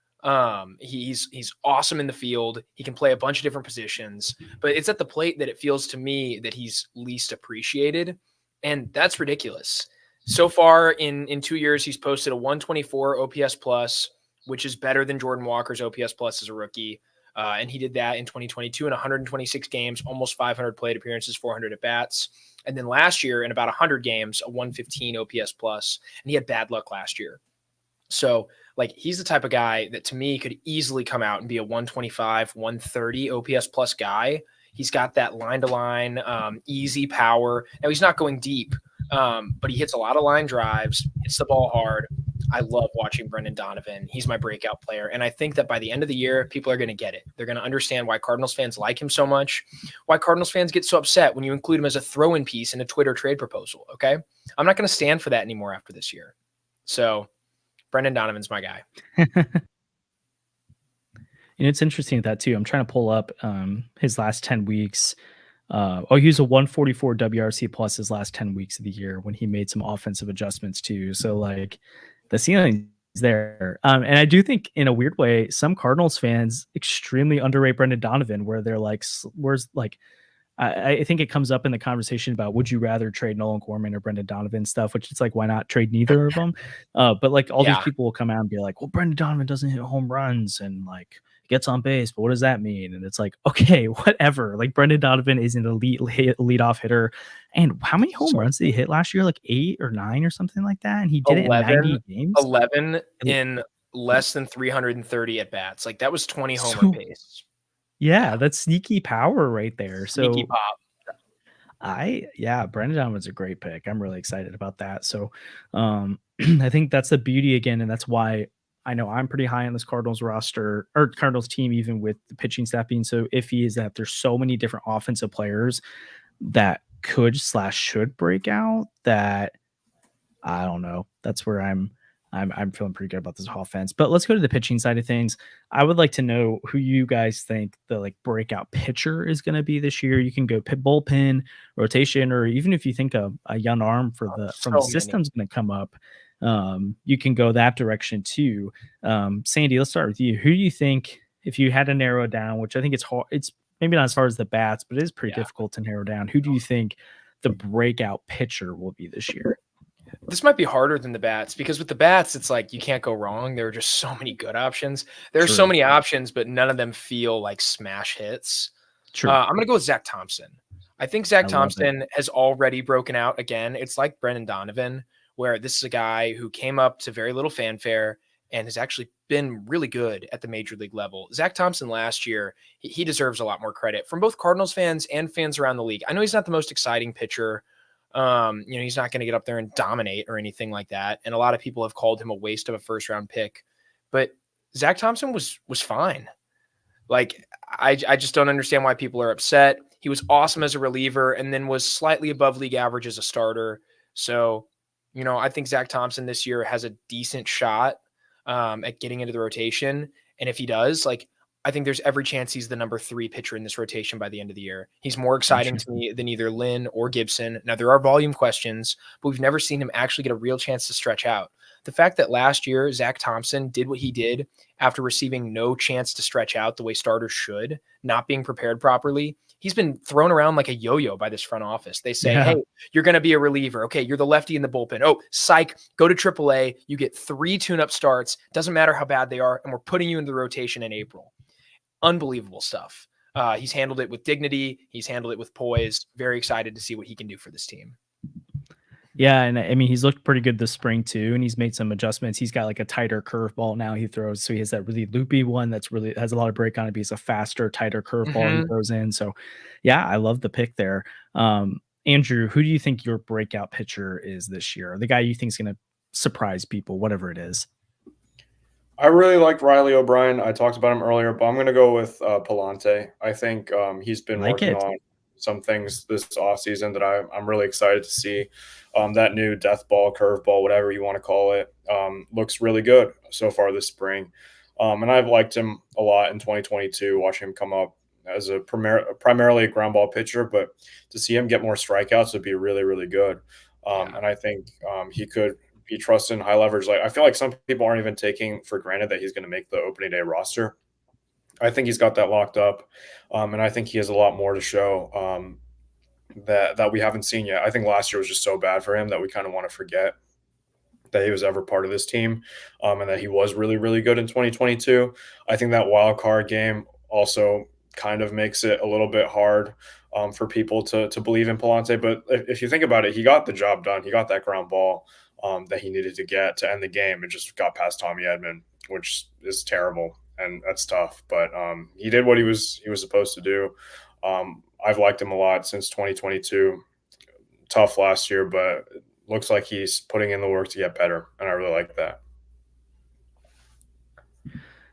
He's awesome in the field. He can play a bunch of different positions, but it's at the plate that it feels to me that he's least appreciated, and that's ridiculous. So far in 2 years, he's posted a 124 OPS plus, which is better than Jordan Walker's OPS plus as a rookie. And he did that in 2022 in 126 games, almost 500 plate appearances, 400 at bats. And then last year in about 100 games, a 115 OPS plus, and he had bad luck last year. So like, he's the type of guy that to me could easily come out and be a 125, 130 OPS plus guy. He's got that line to line, easy power. Now he's not going deep, but he hits a lot of line drives, hits the ball hard. I love watching Brendan Donovan. He's my breakout player. And I think that by the end of the year, people are going to get it. They're going to understand why Cardinals fans like him so much, why Cardinals fans get so upset when you include him as a throw-in piece in a Twitter trade proposal, okay? I'm not going to stand for that anymore after this year. So Brendan Donovan's my guy. It's interesting with that too. I'm trying to pull up his last 10 weeks. He was a 144 WRC plus his last 10 weeks of the year when he made some offensive adjustments too. So like the ceiling is there. And I do think in a weird way, some Cardinals fans extremely underrate Brendan Donovan, where they're like, where's like, I think it comes up in the conversation about would you rather trade Nolan Gorman or Brendan Donovan stuff, which it's like, why not trade neither of them? But like all these people will come out and be like, well, Brendan Donovan doesn't hit home runs and like gets on base, but what does that mean? And it's like, okay, whatever. Like Brendan Donovan is an elite leadoff hitter. And how many home runs did he hit last year? Like 8 or 9 or something like that. And he did 11, it in 90 games. 11 in less than 330 at bats. Like that was 20 homer pace. Yeah, that's sneaky power right there. Sneaky pop. Brendan Donovan's a great pick. I'm really excited about that. So I think that's the beauty again, and that's why I know I'm pretty high on this Cardinals roster or Cardinals team, even with the pitching staff being so iffy, is that there's so many different offensive players that could/should break out that I don't know. That's where I'm feeling pretty good about this offense. But let's go to the pitching side of things. I would like to know who you guys think the like breakout pitcher is going to be this year. You can go bullpen, rotation, or even if you think a young arm from the system's going to come up, you can go that direction too. Sandy, let's start with you. Who do you think, if you had to narrow it down, which I think it's hard, it's maybe not as far as the bats, but it is pretty difficult to narrow down. Who do you think the breakout pitcher will be this year? This might be harder than the bats because with the bats, it's like you can't go wrong. There are just so many good options. There are so many options, but none of them feel like smash hits. I'm going to go with Zach Thompson. I think Zach Thompson has already broken out again. It's like Brendan Donovan, where this is a guy who came up to very little fanfare and has actually been really good at the major league level. Zach Thompson last year, he deserves a lot more credit from both Cardinals fans and fans around the league. I know he's not the most exciting pitcher. He's not going to get up there and dominate or anything like that. And a lot of people have called him a waste of a first round pick, but Zach Thompson was fine. Like, I just don't understand why people are upset. He was awesome as a reliever and then was slightly above league average as a starter. So, I think Zach Thompson this year has a decent shot at getting into the rotation. And if he does, like, I think there's every chance he's the number 3 pitcher in this rotation by the end of the year. He's more exciting to me than either Lynn or Gibson. Now, there are volume questions, but we've never seen him actually get a real chance to stretch out. The fact that last year Zach Thompson did what he did after receiving no chance to stretch out the way starters should, not being prepared properly, he's been thrown around like a yo-yo by this front office. They say, hey, you're going to be a reliever. Okay, you're the lefty in the bullpen. Oh, psych, go to AAA. You get 3 tune-up starts. Doesn't matter how bad they are, and we're putting you into the rotation in April. Unbelievable stuff. He's handled it with dignity. He's handled it with poise. Very excited to see what he can do for this team. Yeah, and I mean, he's looked pretty good this spring too, and he's made some adjustments. He's got like a tighter curveball now he throws, so he has that really loopy one that's really has a lot of break on it, but he's a faster, tighter curveball he throws in. So, yeah, I love the pick there. Andrew, who do you think your breakout pitcher is this year? The guy you think is going to surprise people, whatever it is? I really like Riley O'Brien. I talked about him earlier, but I'm going to go with Palante. I think he's been Like working it. on some things this offseason that I'm really excited to see. That new death ball, curve ball, whatever you want to call it, looks really good so far this spring. And I've liked him a lot in 2022, watching him come up as primarily a ground ball pitcher, but to see him get more strikeouts would be really, really good. And I think he could be trusted in high leverage. Like I feel like some people aren't even taking for granted that he's going to make the opening day roster. I think he's got that locked up, and I think he has a lot more to show that we haven't seen yet. I think last year was just so bad for him that we kind of want to forget that he was ever part of this team, and that he was really, really good in 2022. I think that wild card game also kind of makes it a little bit hard for people to believe in Palante. But if you think about it, he got the job done. He got that ground ball that he needed to get to end the game. It just got past Tommy Edman, which is terrible, and that's tough. But he did what he was supposed to do. I've liked him a lot since 2022. Tough last year, but looks like he's putting in the work to get better, and I really like that.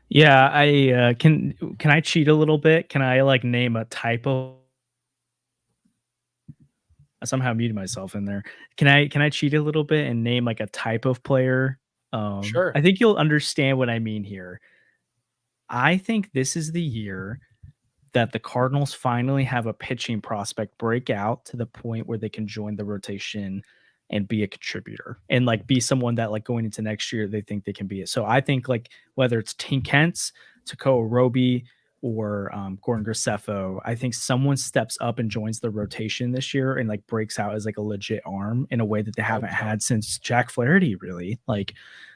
Yeah, I can I cheat a little bit? Can I like name a type of? I somehow muted myself in there. Can I cheat a little bit and name like a type of player? Sure. I think you'll understand what I mean here. I think this is the year that the Cardinals finally have a pitching prospect break out to the point where they can join the rotation and be a contributor and like be someone that like going into next year they think they can be it. So I think like whether it's Tink Kentz, Takao Roby, or Gordon Graceffo, I think someone steps up and joins the rotation this year and like breaks out as like a legit arm in a way that they haven't had since Jack Flaherty, really. Like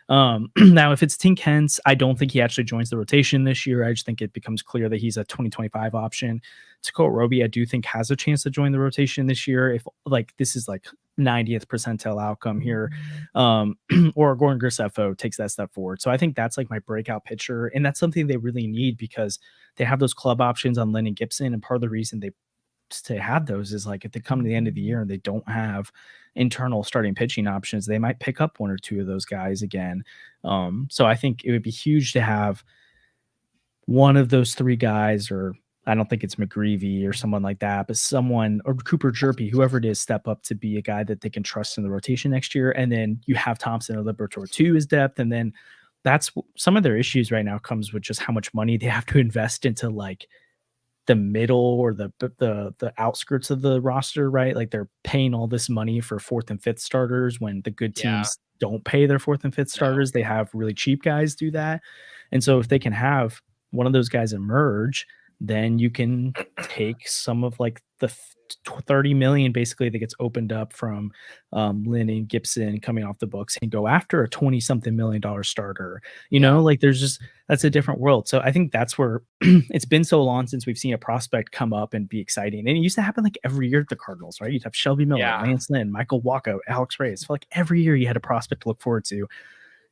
now, if it's Tink Kentz, I don't think he actually joins the rotation this year. I just think it becomes clear that he's a 2025 option. Takao Roby, I do think has a chance to join the rotation this year. If like this is like 90th percentile outcome here, or Gordon Graceffo takes that step forward. So I think that's like my breakout pitcher, and that's something they really need because they have those club options on Lynn and Gibson, and part of the reason they have those is like if they come to the end of the year and they don't have internal starting pitching options, they might pick up one or two of those guys again. So I think it would be huge to have one of those three guys, or I don't think it's McGreevy or someone like that, but someone, or Cooper Jerpy, whoever it is, step up to be a guy that they can trust in the rotation next year. And then you have Thompson or Liberatore too as depth. And then that's some of their issues right now comes with just how much money they have to invest into like the middle or the outskirts of the roster, right? Like they're paying all this money for fourth and fifth starters when the good teams don't pay their fourth and fifth starters. They have really cheap guys do that. And so if they can have one of those guys emerge, then you can take some of like the 30 million basically that gets opened up from Lynn and Gibson coming off the books and go after a 20 something $million starter. You know, like there's just, that's a different world. So I think that's where it's been so long since we've seen a prospect come up and be exciting. And it used to happen like every year at the Cardinals, right? You'd have Shelby Miller, Lance Lynn, Michael Wacha, Alex Reyes. So like every year you had a prospect to look forward to.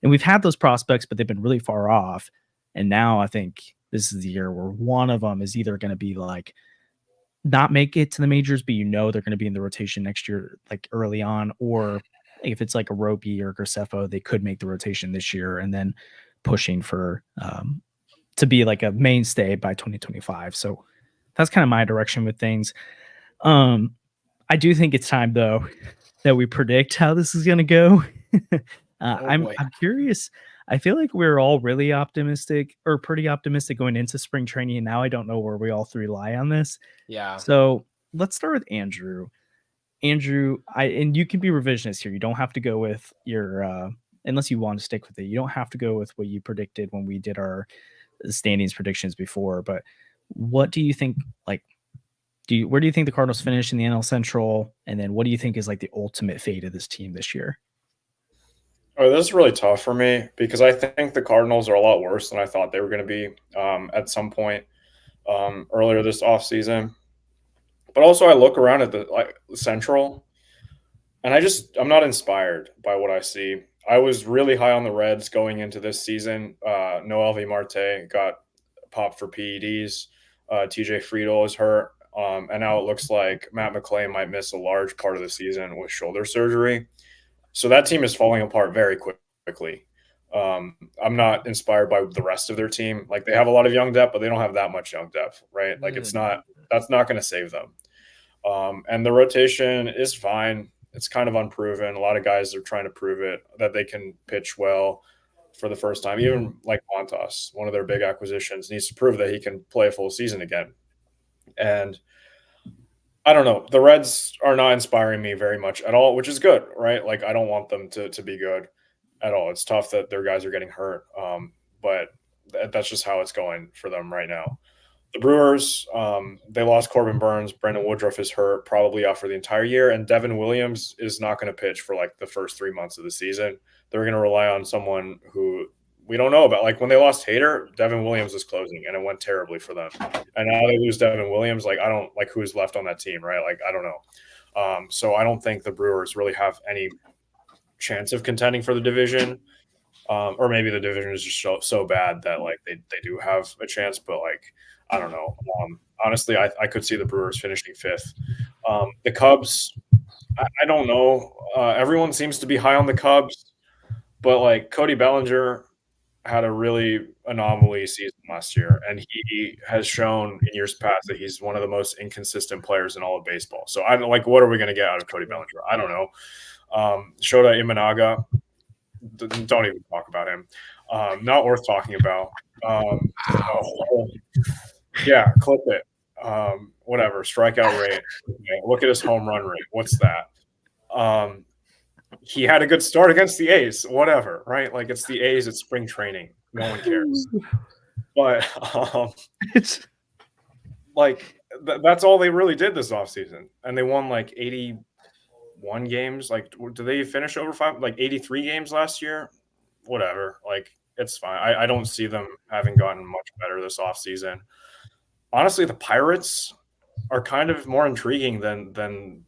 And we've had those prospects, but they've been really far off. And now I think this is the year where one of them is either going to be like not make it to the majors, but you know they're going to be in the rotation next year, like early on, or if it's like a Roby or Graceffo, they could make the rotation this year and then pushing for to be like a mainstay by 2025. So that's kind of my direction with things. I do think it's time though that we predict how this is going to go. I'm curious. I feel like we're all really optimistic or pretty optimistic going into spring training. And now I don't know where we all three lie on this. Yeah. So let's start with Andrew. Andrew, and you can be revisionist here. You don't have to go with your, unless you want to stick with it. You don't have to go with what you predicted when we did our standings predictions before. But what do you think, like, where do you think the Cardinals finish in the NL Central? And then what do you think is like the ultimate fate of this team this year? Oh, this is really tough for me because I think the Cardinals are a lot worse than I thought they were going to be at some point earlier this offseason. But also I look around at the Central, and I'm not inspired by what I see. I was really high on the Reds going into this season. Noel V. Marte got popped for PEDs. TJ Friedel is hurt. And now it looks like Matt McClain might miss a large part of the season with shoulder surgery. So that team is falling apart very quickly. I'm not inspired by the rest of their team. Like, they have a lot of young depth, but they don't have that much young depth, right? Like, that's not going to save them. And the rotation is fine. It's kind of unproven. A lot of guys are trying to prove it that they can pitch well for the first time. Even like Montas, one of their big acquisitions, needs to prove that he can play a full season again. And I don't know. The Reds are not inspiring me very much at all, which is good, right? Like, I don't want them to be good at all. It's tough that their guys are getting hurt, but that's just how it's going for them right now. The Brewers, they lost Corbin Burns. Brandon Woodruff is hurt, probably out for the entire year. And Devin Williams is not going to pitch for like the first 3 months of the season. They're going to rely on someone who we don't know about. Like, when they lost Hader, Devin Williams was closing, and it went terribly for them. And now they lose Devin Williams. Like, I don't like who's left on that team, right? Like, I don't know. So I don't think the Brewers really have any chance of contending for the division. Or maybe the division is just so bad that like they do have a chance, but like, I don't know. Honestly, I could see the Brewers finishing 5th. The Cubs, I don't know. Everyone seems to be high on the Cubs, but like Cody Bellinger had a really anomaly season last year, and he has shown in years past that he's one of the most inconsistent players in all of baseball. So I don't like, what are we going to get out of Cody Bellinger? I don't know. Shota Imanaga, don't even talk about him. Not worth talking about. Yeah, clip it. Whatever. Strikeout rate. Okay, look at his home run rate. What's that? He had a good start against the A's. Whatever, right? Like, it's the A's. It's spring training. No one cares. But it's like that's all they really did this offseason. And they won like 81 games. Like, did they finish over 5? Like 83 games last year? Whatever. Like, it's fine. I don't see them having gotten much better this offseason. Honestly, the Pirates are kind of more intriguing than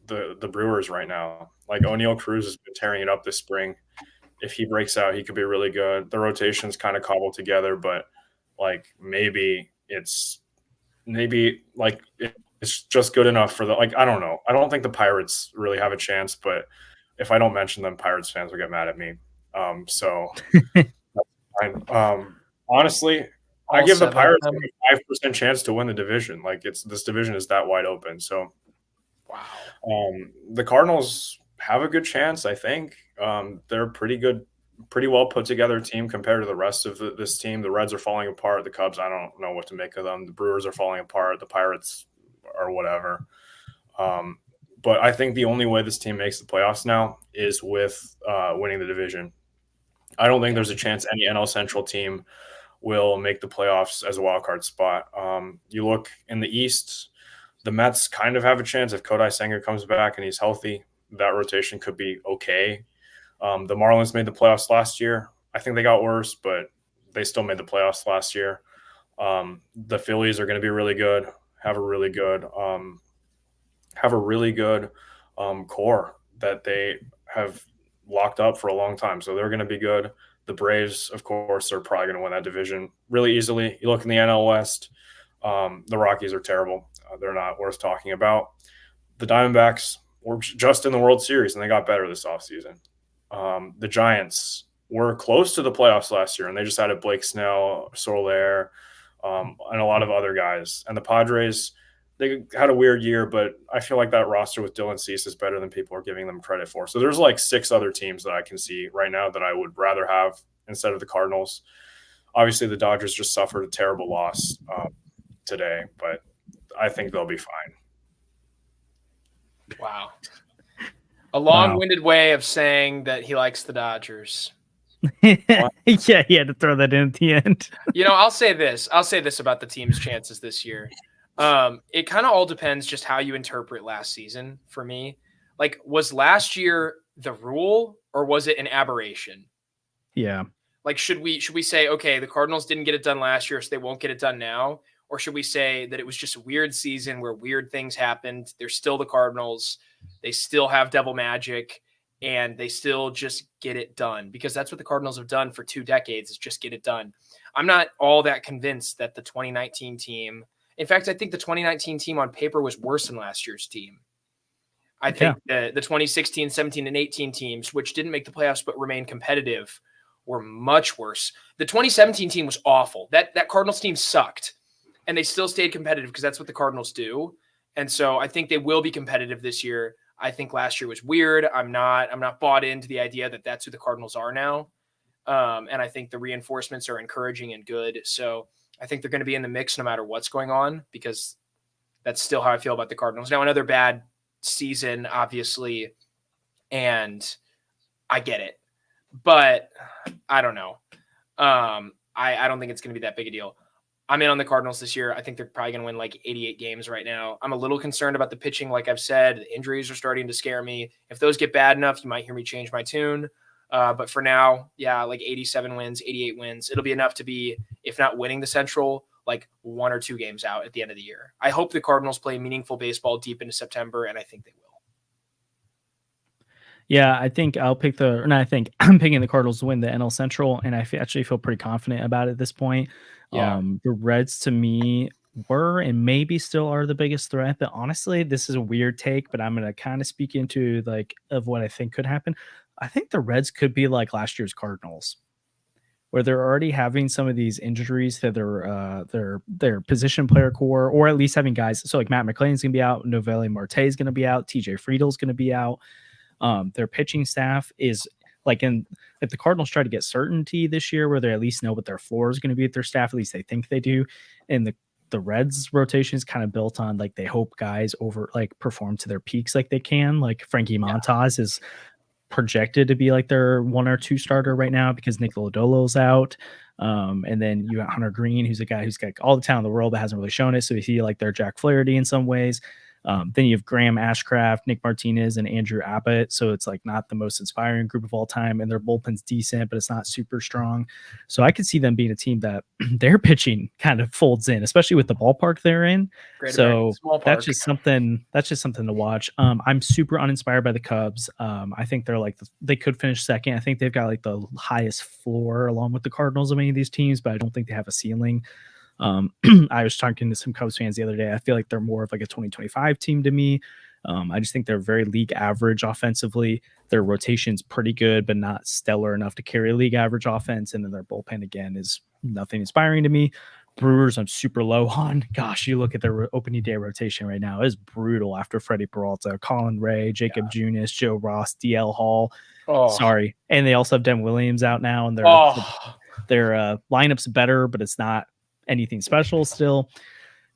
the Brewers right now. Like, O'Neal Cruz has been tearing it up this spring. If he breaks out, he could be really good. The rotation's kind of cobbled together, but like maybe it's just good enough for the, like, I don't know. I don't think the Pirates really have a chance, but if I don't mention them, Pirates fans will get mad at me. So that's fine. Honestly, I give the Pirates a 5% chance to win the division. Like, this division is that wide open. So, wow. The Cardinals have a good chance, I think. They're pretty good, pretty well put together team compared to the rest of this team. The Reds are falling apart. The Cubs, I don't know what to make of them. The Brewers are falling apart. The Pirates are whatever. But I think the only way this team makes the playoffs now is with winning the division. I don't think there's a chance any NL Central team will make the playoffs as a wild card spot. You look in the East, the Mets kind of have a chance if Kodai Senga comes back and he's healthy. That rotation could be okay. The Marlins made the playoffs last year. I think they got worse, but they still made the playoffs last year. The Phillies are going to be really good. Have a really good core that they have locked up for a long time. So they're going to be good. The Braves, of course, are probably going to win that division really easily. You look in the NL West, the Rockies are terrible. They're not worth talking about. The Diamondbacks were just in the World Series, and they got better this offseason. The Giants were close to the playoffs last year, and they just added Blake Snell, Soler, and a lot of other guys. And the Padres, they had a weird year, but I feel like that roster with Dylan Cease is better than people are giving them credit for. So there's like 6 other teams that I can see right now that I would rather have instead of the Cardinals. Obviously, the Dodgers just suffered a terrible loss today, but I think they'll be fine. Wow. A long-winded way of saying that he likes the Dodgers. Yeah, he had to throw that in at the end. I'll say this about the team's chances this year. It kind of all depends just how you interpret last season for me. Like, was last year the rule or was it an aberration? Yeah. Like, should we say, okay, the Cardinals didn't get it done last year, so they won't get it done now? Or should we say that it was just a weird season where weird things happened? They're still the Cardinals. They still have devil magic, and they still just get it done, because that's what the Cardinals have done for 2 decades, is just get it done. I'm not all that convinced that the 2019 team, in fact, I think the 2019 team on paper was worse than last year's team. I think the 2016, 17, and 18 teams, which didn't make the playoffs but remained competitive, were much worse. The 2017 team was awful. That Cardinals team sucked, and they still stayed competitive because that's what the Cardinals do. And so I think they will be competitive this year. I think last year was weird. I'm not bought into the idea that that's who the Cardinals are now. And I think the reinforcements are encouraging and good. So I think they're going to be in the mix no matter what's going on, because that's still how I feel about the Cardinals. Now, another bad season, obviously, and I get it, but I don't know. I don't think it's going to be that big a deal. I'm in on the Cardinals this year. I think they're probably going to win like 88 games right now. I'm a little concerned about the pitching. Like I've said, the injuries are starting to scare me. If those get bad enough, you might hear me change my tune. But for now, yeah, like 87 wins, 88 wins. It'll be enough to be, if not winning the Central, like 1 or 2 games out at the end of the year. I hope the Cardinals play meaningful baseball deep into September, and I think they will. Yeah, I think I'm picking the Cardinals to win the NL Central, and I actually feel pretty confident about it at this point. Yeah. The Reds, to me, were and maybe still are the biggest threat, but honestly, this is a weird take, but I'm going to kind of speak into of what I think could happen. I think the Reds could be like last year's Cardinals, where they're already having some of these injuries to their position player core, or at least having guys. So like Matt McClain's going to be out, Novelli Marte is going to be out, TJ Friedel's going to be out. Their pitching staff is if the Cardinals try to get certainty this year, where they at least know what their floor is going to be with their staff, at least they think they do. And the Reds rotation is kind of built on they hope guys perform to their peaks like they can. Like Frankie Montas is projected to be like their 1 or 2 starter right now because Nick Lodolo's out. And then you got Hunter Green, who's a guy who's got all the talent in the world but hasn't really shown it. So he like their Jack Flaherty in some ways. Then you have Graham Ashcraft, Nick Martinez, and Andrew Abbott. So it's like not the most inspiring group of all time, and their bullpen's decent, but it's not super strong. So I could see them being a team that their pitching kind of folds in, especially with the ballpark they're in. So that's just something to watch. I'm super uninspired by the Cubs. I think they're they could finish second. I think they've got the highest floor along with the Cardinals of any of these teams, but I don't think they have a ceiling. I was talking to some Cubs fans the other day. I feel like they're more of a 2025 team to me. I just think they're very league average offensively. Their rotation's pretty good, but not stellar enough to carry league average offense. And then their bullpen, again, is nothing inspiring to me. Brewers, I'm super low on. Gosh, you look at their opening day rotation right now. It's brutal after Freddie Peralta, Colin Ray, Jacob Junis, Joe Ross, DL Hall. Sorry. And they also have Den Williams out now, and their lineup's better, but it's not anything special still.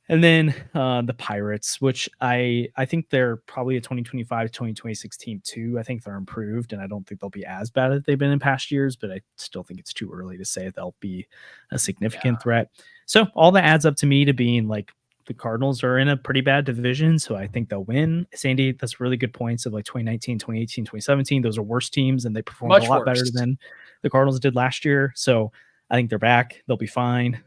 And then the Pirates, which I think they're probably a 2025 2026 team too. I think they're improved, and I don't think they'll be as bad as they've been in past years, but I still think it's too early to say they'll be a significant threat. So all that adds up to me to being the Cardinals are in a pretty bad division, so I think they'll win. Sandy, that's really good points of 2019, 2018, 2017. Those are worse teams, and they performed a lot better than the Cardinals did last year. So I think they're back. They'll be fine.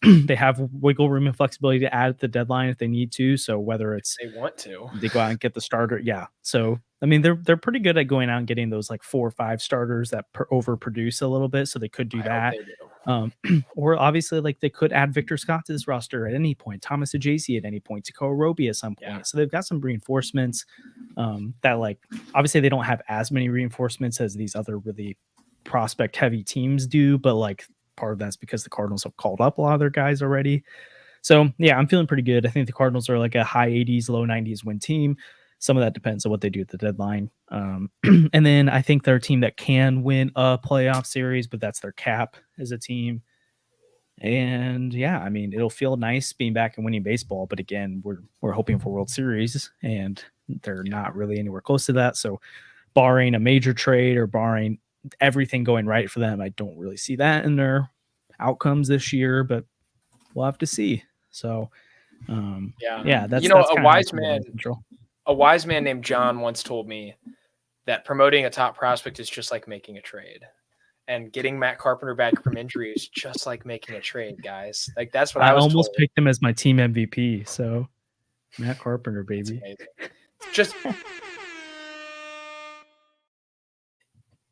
They have wiggle room and flexibility to add at the deadline if they need to. So whether it's they want to, they go out and get the starter. Yeah. So, I mean, they're pretty good at going out and getting those 4 or 5 starters that overproduce a little bit. So they could do that. Or obviously they could add Victor Scott to this roster at any point, Thomas Ajayci at any point, Takeo Roby at some point. So they've got some reinforcements that obviously they don't have as many reinforcements as these other really prospect heavy teams do, but part of that's because the Cardinals have called up a lot of their guys already. So yeah, I'm feeling pretty good. I think the Cardinals are a high 80s, low 90s win team. Some of that depends on what they do at the deadline. And then I think they're a team that can win a playoff series, but that's their cap as a team. And yeah, I mean, it'll feel nice being back and winning baseball, but again, we're hoping for World Series, and they're not really anywhere close to that. So barring a major trade or barring everything going right for them, I don't really see that in their outcomes this year, but we'll have to see. So that's a wise man named John once told me that promoting a top prospect is just like making a trade, and getting Matt Carpenter back from injury is just like making a trade, guys. That's what I was almost told. Picked him as my team MVP. So Matt Carpenter, baby. Just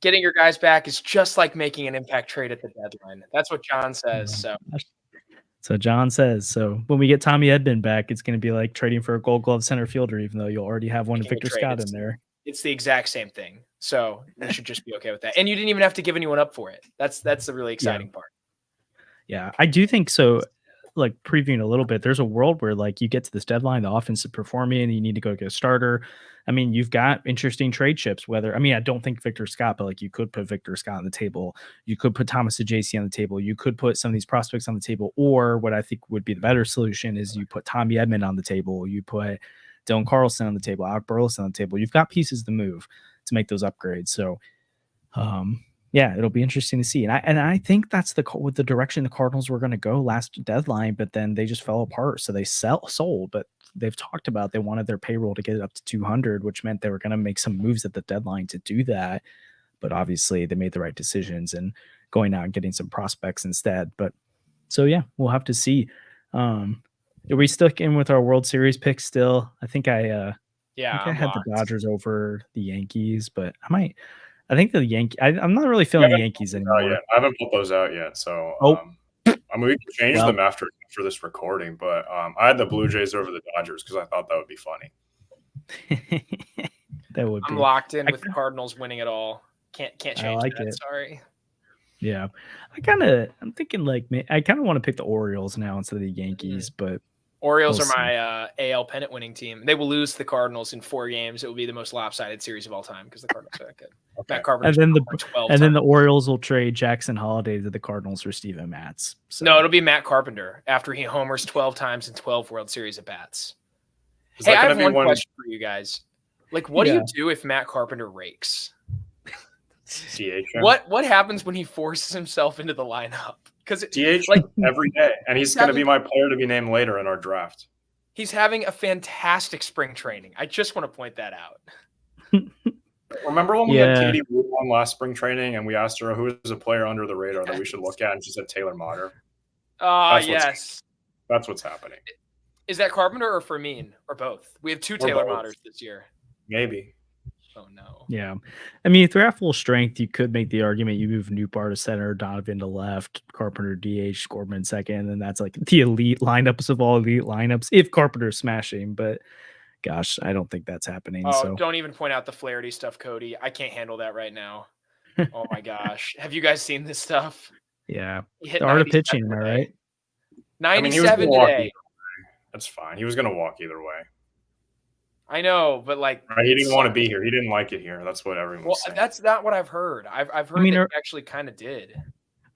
getting your guys back is just like making an impact trade at the deadline. That's what John says. So John says. So when we get Tommy Edman back, it's going to be like trading for a Gold Glove center fielder, even though you'll already have one of Victor Scott in there. It's the exact same thing. So we should just be okay with that. And you didn't even have to give anyone up for it. That's the really exciting part. Yeah, I do think so. Like previewing a little bit, there's a world where like you get to this deadline, the offense is performing, and you need to go get a starter. I mean, you've got interesting trade chips. I don't think Victor Scott, but like you could put Victor Scott on the table. You could put Thomas Ajayci on the table. You could put some of these prospects on the table. Or what I think would be the better solution is you put Tommy Edman on the table. You put Dylan Carlson on the table, Alec Burleson on the table. You've got pieces to move to make those upgrades. So, yeah, it'll be interesting to see. And I think that's the direction the Cardinals were going to go last deadline, but then they just fell apart. So they sold, but they've talked about they wanted their payroll to get it up to 200, which meant they were going to make some moves at the deadline to do that. But obviously they made the right decisions and going out and getting some prospects instead. But so, yeah, we'll have to see. Are we sticking with our World Series pick still? I think I had the Dodgers over the Yankees, but I think the Yankees. I'm not really feeling the Yankees anymore. I haven't put those out yet, so I mean we can change them after this recording. But I had the Blue Jays over the Dodgers because I thought that would be funny. That would. I'm locked in with the Cardinals winning it all. Can't change that. Sorry. Yeah, I'm thinking like I kind of want to pick the Orioles now instead of the Yankees, but Orioles are my AL pennant winning team. They will lose to the Cardinals in 4 games. It will be the most lopsided series of all time because the Cardinals are that good. Okay. Matt Carpenter. And then the Orioles will trade Jackson Holiday to the Cardinals for Steven Matz. So. No, it'll be Matt Carpenter after he homers 12 times in 12 World Series at bats. Hey, I have one question for you guys. Like, what do you do if Matt Carpenter rakes? What happens when he forces himself into the lineup? Because DH like every day, and he's going to be my player to be named later in our draft. He's having a fantastic spring training. I just want to point that out. Remember when we had Katie Wood on last spring training, and we asked her who is a player under the radar that we should look at, and she said Taylor Motter. Yes, that's what's happening. Is that Carpenter or Fermin or both? We have 2 Taylor Motters this year. Maybe. Oh no. Yeah, I mean, if they're at full strength, you could make the argument you move Newbar to center, Donovan to left, Carpenter DH, Corbin second, and that's like the elite lineups of all elite lineups if Carpenter's smashing. But gosh, I don't think that's happening. Oh, don't even point out the Flaherty stuff, Cody. I can't handle that right now. Oh my gosh, have you guys seen this stuff? Yeah, the art of pitching, am I right? 97 today. That's fine. He was going to walk either way. I know, but like he didn't want to be here. He didn't like it here. That's what everyone was saying. That's not what I've heard. I've heard that he actually kind of did.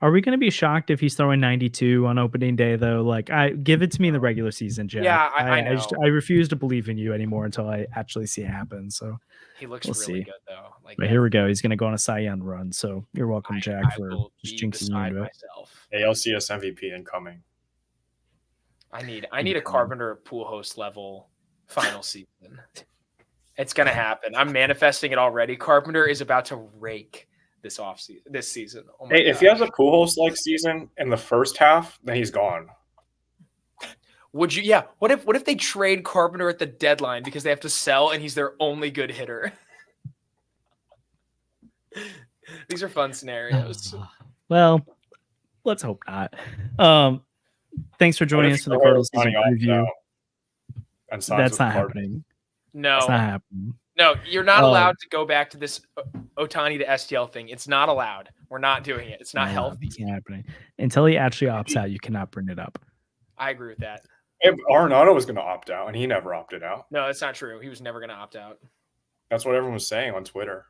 Are we going to be shocked if he's throwing 92 on opening day though? Like, give it to me in the regular season, Jack. Yeah, I know. I refuse to believe in you anymore until I actually see it happen. So he looks really good though. Like, but here we go. He's going to go on a Cy Young run. So you're welcome, Jack, for just jinxing you into it. ALCS MVP incoming. I need a Carpenter Pujols level final season. It's gonna happen. I'm manifesting it already. Carpenter is about to rake this season. Oh my God. If he has a Pujols like season in the first half, then he's gone. Would you? Yeah. What if they trade Carpenter at the deadline because they have to sell and he's their only good hitter? These are fun scenarios. Well, let's hope not. Thanks for joining us for the Cardinals season review. That's not happening. No, it's not happening. No, you're not allowed to go back to this Ohtani to STL thing. It's not allowed. We're not doing it. It's not healthy. It's not happening. Until he actually opts out, you cannot bring it up. I agree with that. Arenado was going to opt out, and he never opted out. No, that's not true. He was never going to opt out. That's what everyone was saying on Twitter.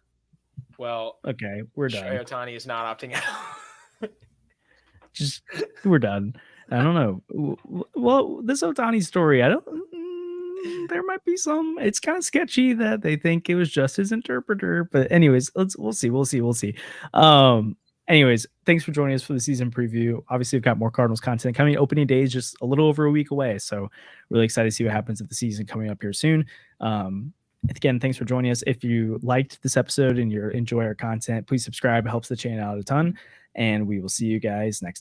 Well, okay, we're done. Ohtani is not opting out. We're done. I don't know. Well, this Ohtani story, there might be some. It's kind of sketchy that they think it was just his interpreter. But anyways, we'll see. Anyways, thanks for joining us for the season preview. Obviously, we've got more Cardinals content coming. Opening day is just a little over a week away, so really excited to see what happens at the season coming up here soon. Again, thanks for joining us. If you liked this episode and you enjoy our content, please subscribe. It helps the channel out a ton. And we will see you guys next time.